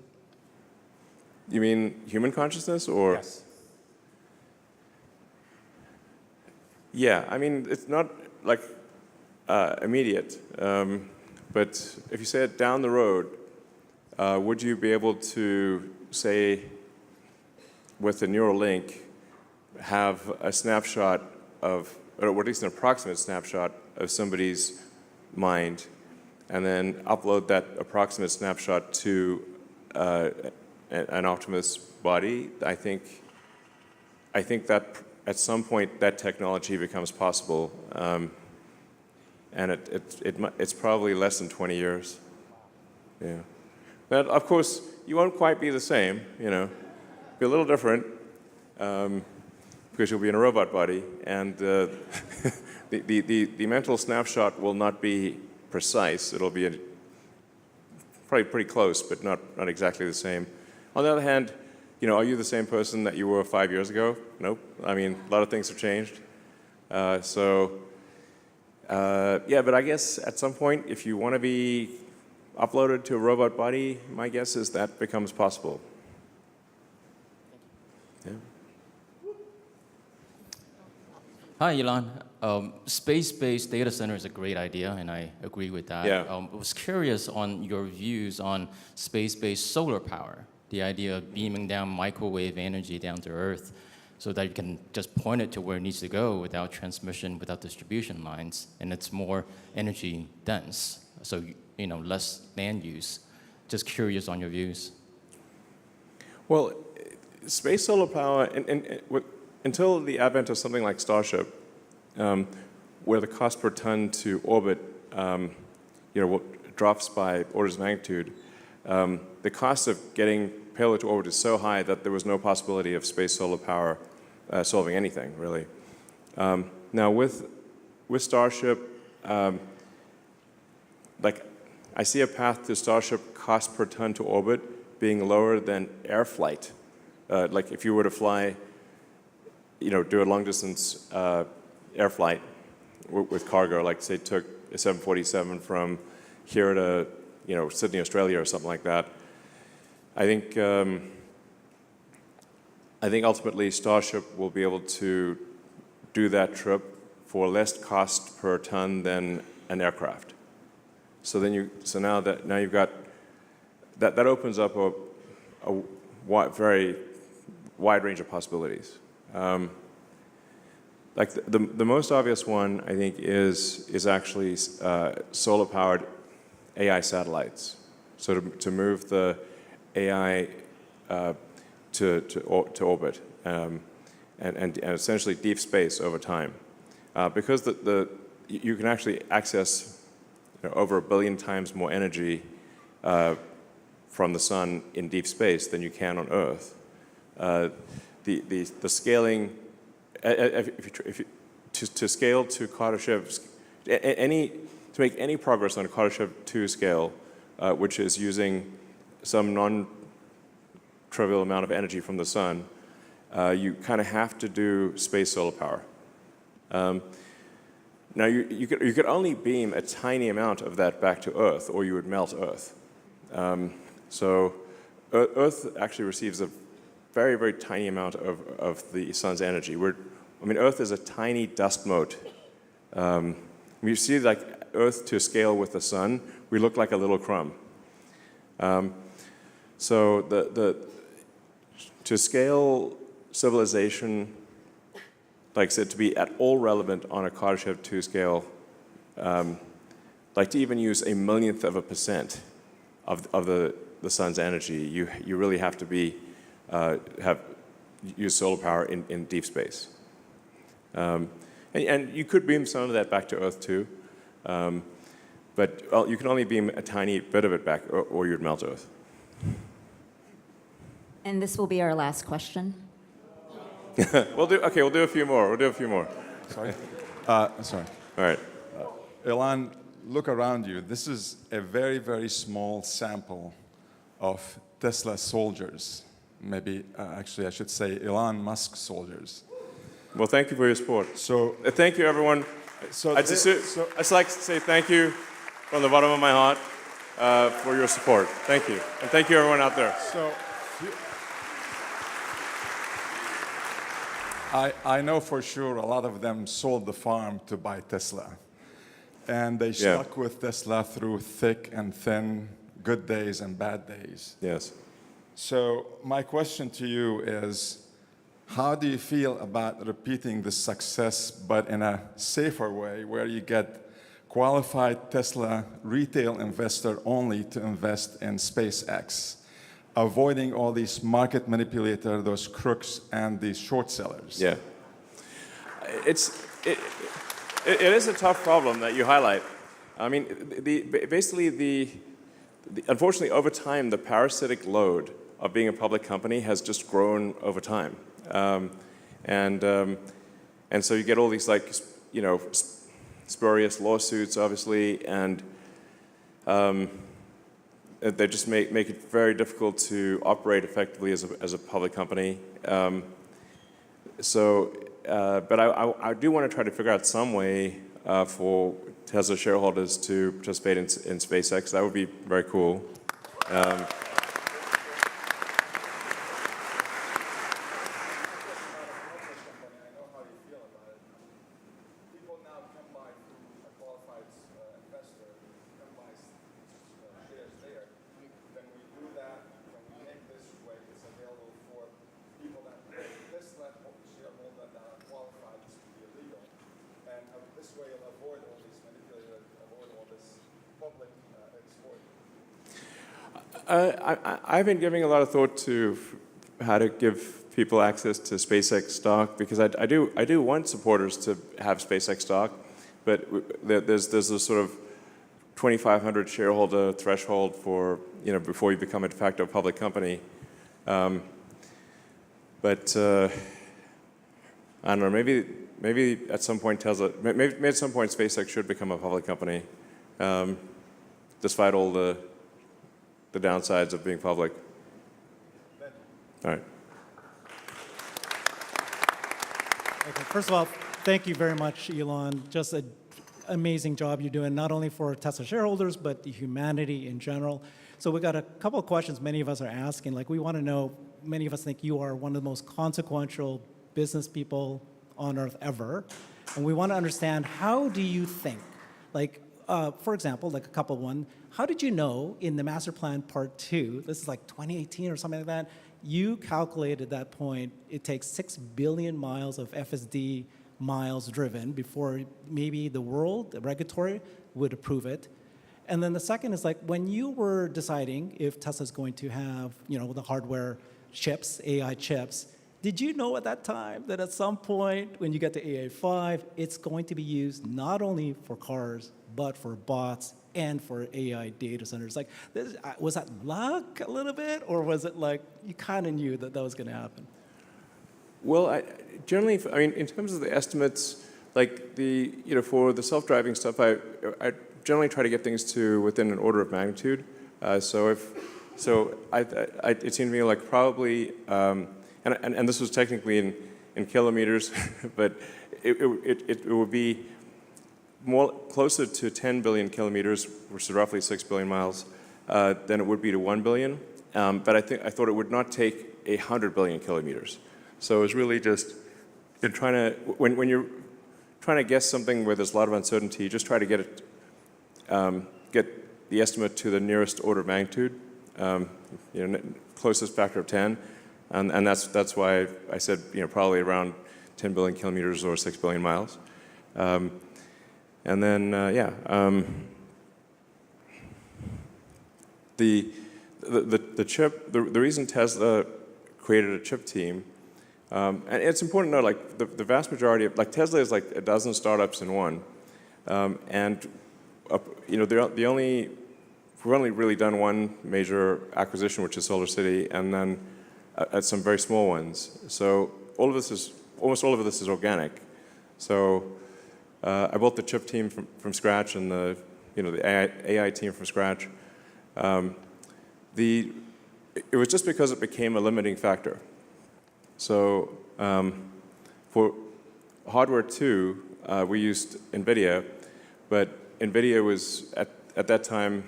You mean human consciousness, or? Yes. Yeah, I mean, it's not like immediate, but if you say it down the road, would you be able to, say, with a neural link, have a snapshot of, or at least an approximate snapshot of somebody's mind, and then upload that approximate snapshot to an Optimus body? I think that at some point that technology becomes possible, and it's probably less than 20 years. Yeah. But of course, you won't quite be the same, Be a little different, because you'll be in a robot body, and the mental snapshot will not be precise. It'll be probably pretty close, but not exactly the same. On the other hand, are you the same person that you were 5 years ago? Nope. I mean, a lot of things have changed. Yeah, but I guess at some point, if you want to be uploaded to a robot body, my guess is that becomes possible. Yeah. Hi, Elon. Space-based data center is a great idea, and I agree with that. Yeah. I was curious on your views on space-based solar power, the idea of beaming down microwave energy down to Earth so that you can just point it to where it needs to go without transmission, without distribution lines, and it's more energy dense, so less land use. Just curious on your views. Well, space solar power, until the advent of something like Starship, where the cost per ton to orbit, drops by orders of magnitude, the cost of getting payload to orbit is so high that there was no possibility of space solar power solving anything, really. Now, with Starship, I see a path to Starship cost per ton to orbit being lower than air flight. Like if you were to fly, do a long distance air flight with cargo, like say took a 747 from here to, Sydney, Australia or something like that. I think ultimately Starship will be able to do that trip for less cost per ton than an aircraft. So now you've got that opens up a very wide range of possibilities. Like the most obvious one, I think, is actually solar-powered AI satellites. So to move the AI to orbit and essentially deep space over time, because you can actually access over 1 billion times more energy from the sun in deep space than you can on Earth. The scaling, to scale to Kardashev, to make any progress on a Kardashev 2 scale, which is using some non-trivial amount of energy from the sun, you kind of have to do space solar power. Now, you could only beam a tiny amount of that back to Earth, or you would melt Earth. So Earth actually receives a very, very tiny amount of the sun's energy. Earth is a tiny dust mote. When you see like Earth to scale with the sun, we look like a little crumb. So to scale civilization, like I said, to be at all relevant on a Kardashev 2 scale, like to even use 1/1,000,000% of the sun's energy, you really have to use solar power in deep space. And you could beam some of that back to Earth too, but you can only beam a tiny bit of it back, or you'd melt Earth. And this will be our last question. We'll do a few more. Sorry? Sorry. All right. Elon, look around you. This is a very, very small sample of Tesla soldiers. Maybe, actually, I should say Elon Musk soldiers. Well, thank you for your support. So, thank you, everyone. I'd just like to say thank you from the bottom of my heart for your support. Thank you. And thank you, everyone out there. I know for sure a lot of them sold the farm to buy Tesla. And they stuck with Tesla through thick and thin, good days and bad days. Yes. So my question to you is, how do you feel about repeating the success, but in a safer way, where you get qualified Tesla retail investor only to invest in SpaceX, avoiding all these market manipulators, those crooks, and these short sellers? Yeah. It is a tough problem that you highlight. I mean, unfortunately, over time, the parasitic load of being a public company has just grown over time. And so you get all these spurious lawsuits, obviously, and they just make it very difficult to operate effectively as a public company. But I do want to try to figure out some way for Tesla shareholders to participate in SpaceX. That would be very cool. I've been giving a lot of thought to how to give people access to SpaceX stock, because I do want supporters to have SpaceX stock, but there's this sort of 2,500 shareholder threshold for before you become a de facto public company. But I don't know. Maybe at some point Tesla, maybe at some point SpaceX should become a public company, despite all the downsides of being public. All right. Okay, first of all, thank you very much, Elon. Just an amazing job you're doing, not only for Tesla shareholders, but the humanity in general. So we got a couple of questions many of us are asking. Like, we want to know, many of us think you are one of the most consequential business people on earth ever. And we want to understand, how do you think? Like, for example, like a couple one, how did you know in the master plan part 2, this is like 2018 or something like that, you calculated at that point it takes 6 billion miles of FSD miles driven before maybe the world, the regulatory, would approve it. And then the second is, like, when you were deciding if Tesla's going to have, you know, the hardware chips, AI chips, did you know at that time that at some point when you get to AI5, it's going to be used not only for cars, but for bots and for AI data centers? Like, was that luck a little bit, or was it like you kind of knew that that was going to happen? Well, generally, I mean, in terms of the estimates, like for the self-driving stuff, I generally try to get things to within an order of magnitude. It seemed to me like probably, and this was technically in kilometers, but it would be more closer to 10 billion kilometers, which is roughly 6 billion miles, than it would be to 1 billion. But I thought it would not take 100 billion kilometers. So it was really just in trying to, when you're trying to guess something where there's a lot of uncertainty, just try to get it, get the estimate to the nearest order of magnitude, closest factor of 10, and that's why I said probably around 10 billion kilometers or 6 billion miles, and then the chip, the reason Tesla created a chip team. And it's important to know, like, the vast majority of, like, Tesla is like a dozen startups in one. We've only really done one major acquisition, which is Solar City, and then some very small ones. So almost all of this is organic. So I built the chip team from scratch and the AI team from scratch. It was just because it became a limiting factor. So for hardware 2, we used NVIDIA, but NVIDIA was at that time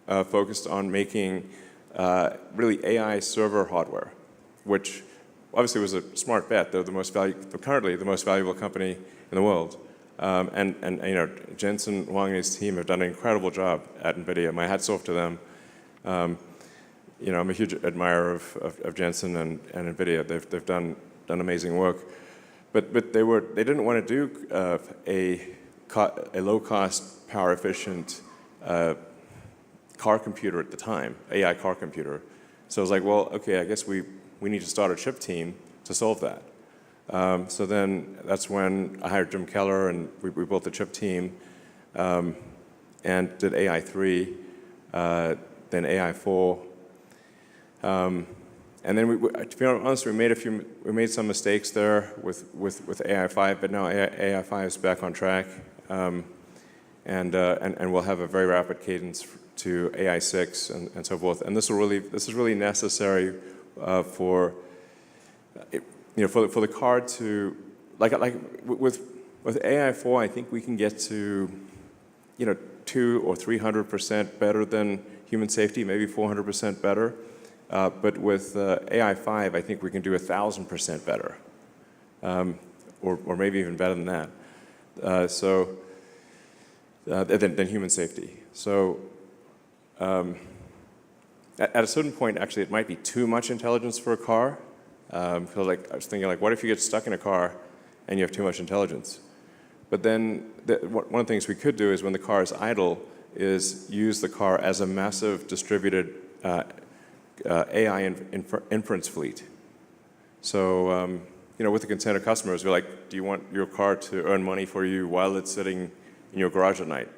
focused on making really AI server hardware, which obviously was a smart bet. They're currently the most valuable company in the world. And Jensen Huang and his team have done an incredible job at NVIDIA. My hat's off to them. I'm a huge admirer of Jensen and NVIDIA. They've done amazing work, but they didn't want to do a low-cost, power-efficient car computer at the time, AI car computer. So I was like, well, okay, I guess we need to start a chip team to solve that. So then that's when I hired Jim Keller, and we built the chip team, and did AI3, then AI4. And then, to be honest, we made some mistakes there with AI5, but now AI5 is back on track, and we'll have a very rapid cadence to AI6 and so forth. And this is really necessary for the car to with AI4, I think we can get to 200 or 300% better than human safety, maybe 400% better. But with AI5, I think we can do 1,000% better, or maybe even better than that. Than human safety. So at a certain point, actually, it might be too much intelligence for a car. Because I was thinking, what if you get stuck in a car and you have too much intelligence? But then one of the things we could do is, when the car is idle, is use the car as a massive distributed AI inference fleet. So, with the consent of customers, we're like, do you want your car to earn money for you while it's sitting in your garage at night?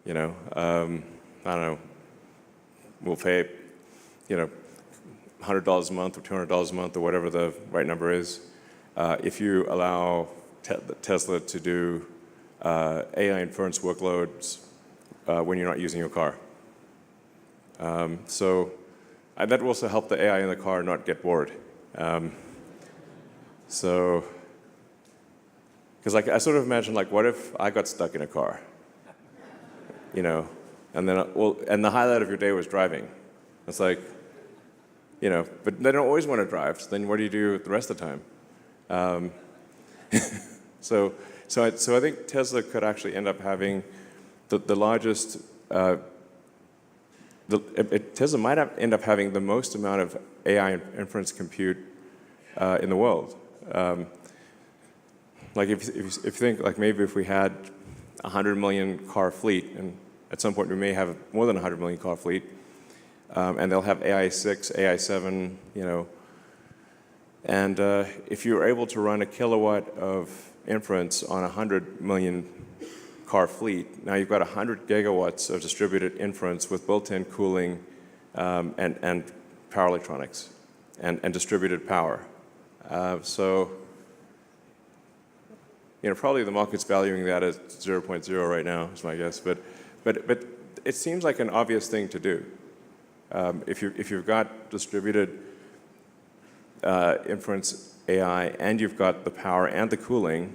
I don't know, we'll pay, $100 a month or $200 a month or whatever the right number is, if you allow Tesla to do AI inference workloads when you're not using your car. That will also help the AI in the car not get bored. So, because like I sort of imagine like, what if I got stuck in a car, you know, and then and the highlight of your day was driving. It's like, you know, but they don't always want to drive. So then what do you do the rest of the time? So I think Tesla could actually end up having the largest. Tesla might end up having the most amount of AI inference compute in the world. Like if you think like maybe if we had 100 million car fleet, and at some point we may have more than 100 million car fleet, and they'll have AI 6, AI 7, you know, and if you're able to run a kilowatt of inference on 100 million car fleet, now you've got 100 gigawatts of distributed inference with built-in cooling and power electronics and distributed power. So, you know, probably the market's valuing that at 0.0 right now, is my guess. But it seems like an obvious thing to do. If you've got distributed inference AI and you've got the power and the cooling,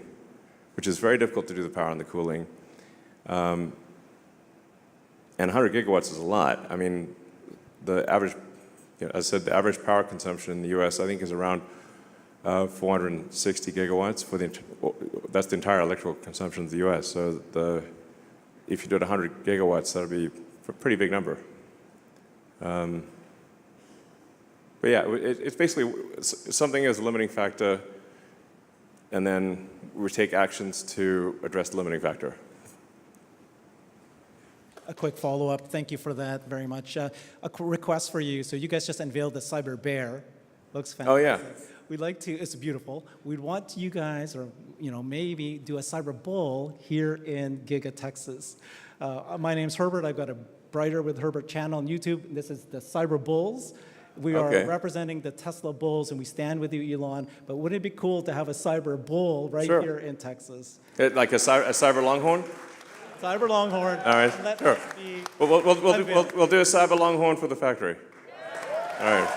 which is very difficult to do the power and the cooling, and 100 gigawatts is a lot. I mean, the average, you know, as I said, the average power consumption in the U.S. I think is around 460 gigawatts that's the entire electrical consumption of the U.S. So if you did 100 gigawatts, that would be a pretty big number. But yeah, it's basically something is a limiting factor, and then we take actions to address the limiting factor. A quick follow-up. Thank you for that very much. A request for you. So you guys just unveiled the Cyber Bear. Looks fantastic. Oh, yeah. We'd like to, it's beautiful. We'd want you guys, or you know, maybe do a Cyber Bull here in Giga, Texas. My name's Herbert. I've got a Brighter with Herbert channel on YouTube. This is the Cyber Bulls. We are representing the Tesla Bulls, and we stand with you, Elon. But wouldn't it be cool to have a Cyber Bull right here in Texas? Like a cyber longhorn? Cyber Longhorn. All right, sure. We'll do a cyber longhorn for the factory. All right.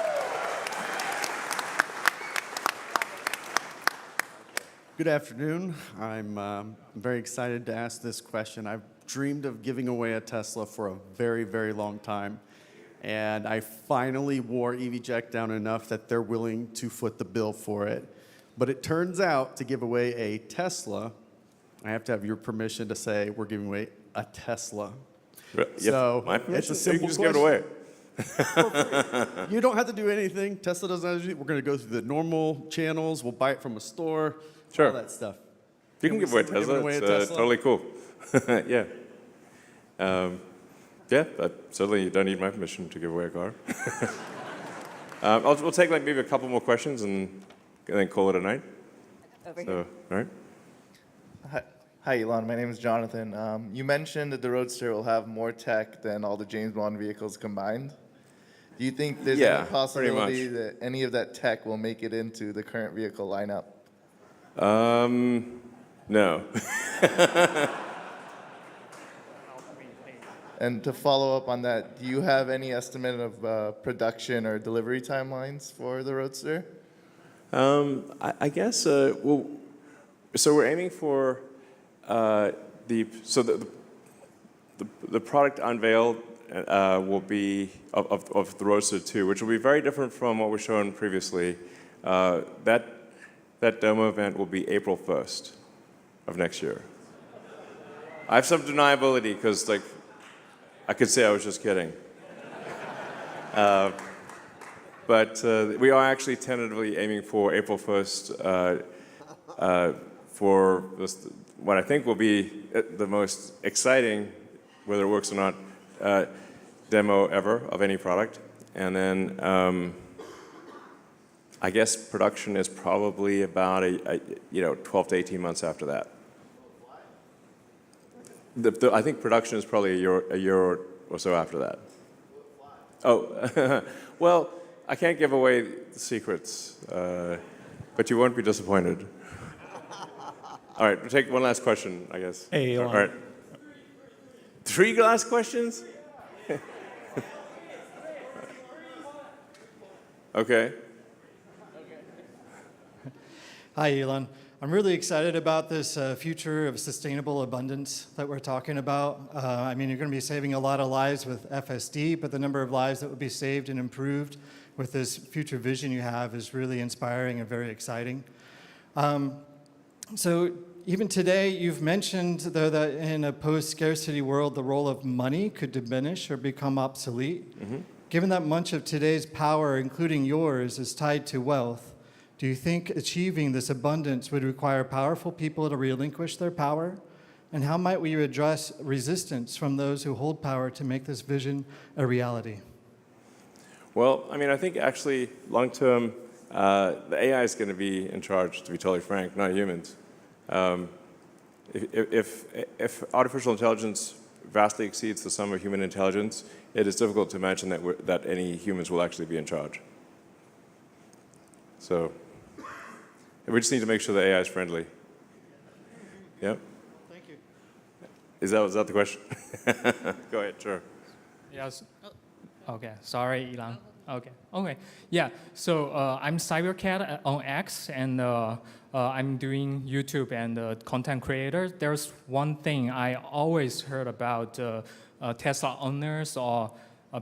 Good afternoon. I'm very excited to ask this question. I've dreamed of giving away a Tesla for a very, very long time. And I finally wore EVJect down enough that they're willing to foot the bill for it. But it turns out to give away a Tesla, I have to have your permission to say we're giving away a Tesla. So it's a simple question. You can just give it away. You don't have to do anything. Tesla doesn't have to do. We're going to go through the normal channels. We'll buy it from a store. All that stuff. You can give away a Tesla. It's totally cool. Yeah. Yeah, but certainly you don't need my permission to give away a car. We'll take like maybe a couple more questions and then call it a night. Over so, here. All right. Hi, Elon. My name is Jonathan. You mentioned that the Roadster will have more tech than all the James Bond vehicles combined. Do you think there's any possibility that any of that tech will make it into the current vehicle lineup? No. And to follow up on that, do you have any estimate of production or delivery timelines for the Roadster? I guess, well, so we're aiming for the product unveiled will be of the Roadster 2, which will be very different from what was shown previously. That demo event will be April 1st of next year. I have some deniability because, like, I could say I was just kidding. But we are actually tentatively aiming for April 1st for this, what I think will be the most exciting, whether it works or not, demo ever of any product. And then I guess production is probably about 12 to 18 months after that. I think production is probably a year or so after that. Oh, well, I can't give away the secrets, but you won't be disappointed. All right, we'll take one last question, I guess. Hey, Elon. All right. 3 last questions? Okay. Hi, Elon. I'm really excited about this future of sustainable abundance that we're talking about. I mean, you're going to be saving a lot of lives with FSD, but the number of lives that will be saved and improved with this future vision you have is really inspiring and very exciting. So even today, you've mentioned, though, that in a post-scarcity world, the role of money could diminish or become obsolete. Mm-hmm. Given that much of today's power, including yours, is tied to wealth, do you think achieving this abundance would require powerful people to relinquish their power? And how might we address resistance from those who hold power to make this vision a reality? Well, I mean, I think actually long term, the AI is going to be in charge, to be totally frank, not humans. If artificial intelligence vastly exceeds the sum of human intelligence, it is difficult to imagine that any humans will actually be in charge. So we just need to make sure the AI is friendly. Yep. Thank you. Was that the question? Go ahead, sure. Yes. Okay. Sorry, Elon. Okay. Yeah. So I'm Cybercat on X, and I'm doing YouTube and content creator. There's one thing I always heard about Tesla owners or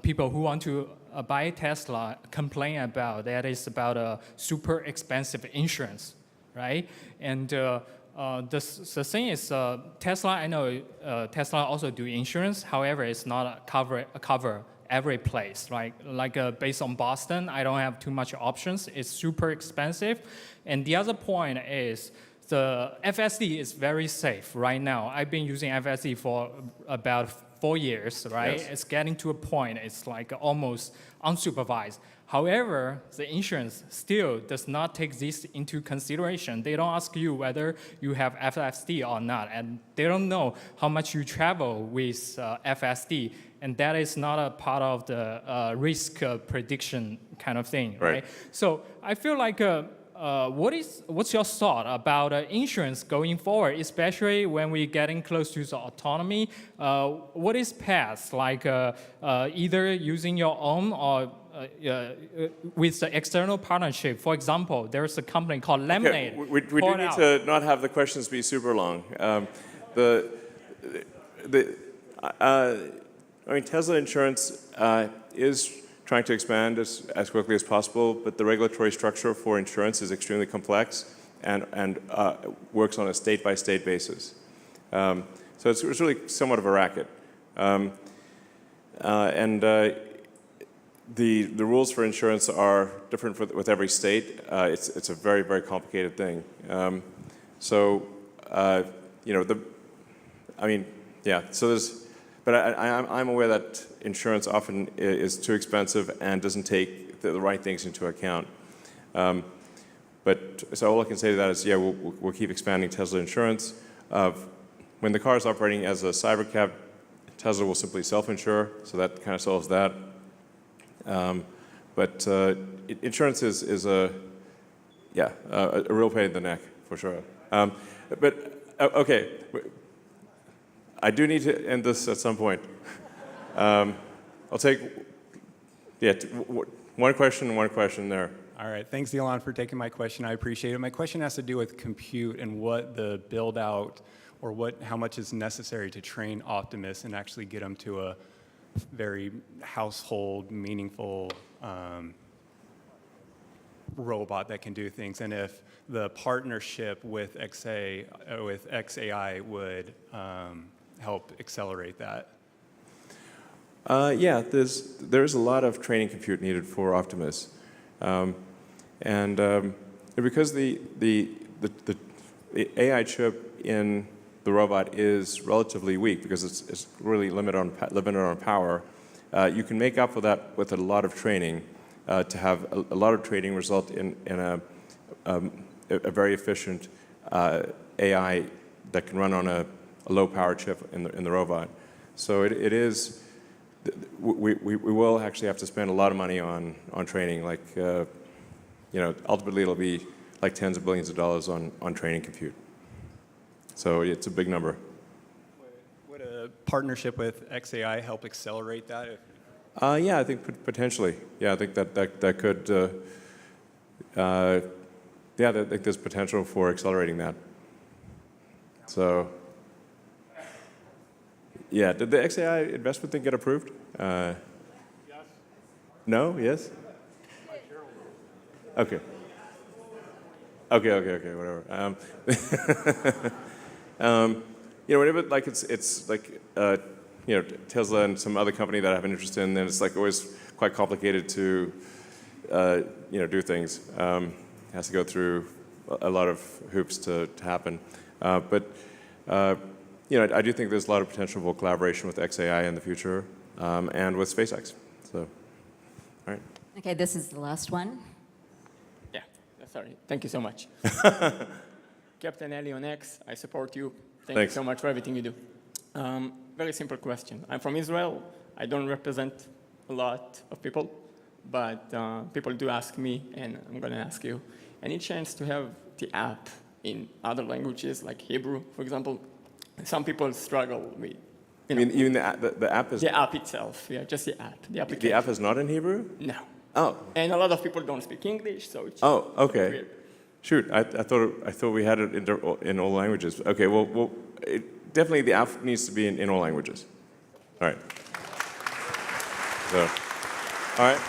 people who want to buy Tesla complain about, that is about super expensive insurance, right? And the thing is, Tesla, I know Tesla also do insurance. However, it's not cover every place, right? Like based on Boston, I don't have too much options. It's super expensive. And the other point is the FSD is very safe right now. I've been using FSD for about 4 years, right? Yes. It's getting to a point, it's like almost unsupervised. However, the insurance still does not take this into consideration. They don't ask you whether you have FSD or not, and they don't know how much you travel with FSD, and that is not a part of the risk prediction kind of thing, right? So I feel like what's your thought about insurance going forward, especially when we're getting close to the autonomy? What is path, like either using your own or with the external partnership? For example, there's a company called Lemonade. Okay. We do need to not have the questions be super long. I mean, Tesla Insurance is trying to expand as quickly as possible, but the regulatory structure for insurance is extremely complex and works on a state-by-state basis. So it's really somewhat of a racket. The rules for insurance are different with every state. It's a very, very complicated thing. So but I'm aware that insurance often is too expensive and doesn't take the right things into account. So all I can say to that is, yeah, we'll keep expanding Tesla Insurance. When the car is operating as a cybercab, Tesla will simply self-insure, so that kind of solves that. Insurance is a real pain in the neck, for sure. Okay. I do need to end this at some point. I'll take one question there. All right, thanks, Elon, for taking my question. I appreciate it. My question has to do with compute and what the build out or how much is necessary to train Optimus and actually get them to a very household, meaningful robot that can do things, and if the partnership with XAI would help accelerate that. Yeah, there's a lot of training compute needed for Optimus, because the AI chip in the robot is relatively weak because it's really limited on power. You can make up for that with a lot of training to have a lot of training result in a very efficient AI that can run on a low power chip in the robot. So it is. We will actually have to spend a lot of money on training. Like ultimately it'll be like tens of billions of dollars on training compute. So it's a big number. Would a partnership with XAI help accelerate that? Yeah, I think potentially. Yeah, I think that could yeah, I think there's potential for accelerating that. So, yeah, did the XAI investment thing get approved? Yes. No? Yes? Okay. Okay, whatever. Whenever like it's like Tesla and some other company that I have an interest in, then it's like always quite complicated to do things. It has to go through a lot of hoops to happen. But I do think there's a lot of potential for collaboration with XAI in the future and with SpaceX. So, all right. Okay, this is the last one. Yeah, sorry. Thank you so much. Captain Elon X, I support you. Thank you so much for everything you do. Very simple question. I'm from Israel. I don't represent a lot of people, but people do ask me, and I'm going to ask you. Any chance to have the app in other languages, like Hebrew, for example? Some people struggle with. You mean the app is? The app itself, yeah, just the app, the application. The app is not in Hebrew? No. Oh. And a lot of people don't speak English, so it's okay. weird. Shoot, I thought we had it in all languages. Okay, well definitely the app needs to be in all languages. All right. So, all right.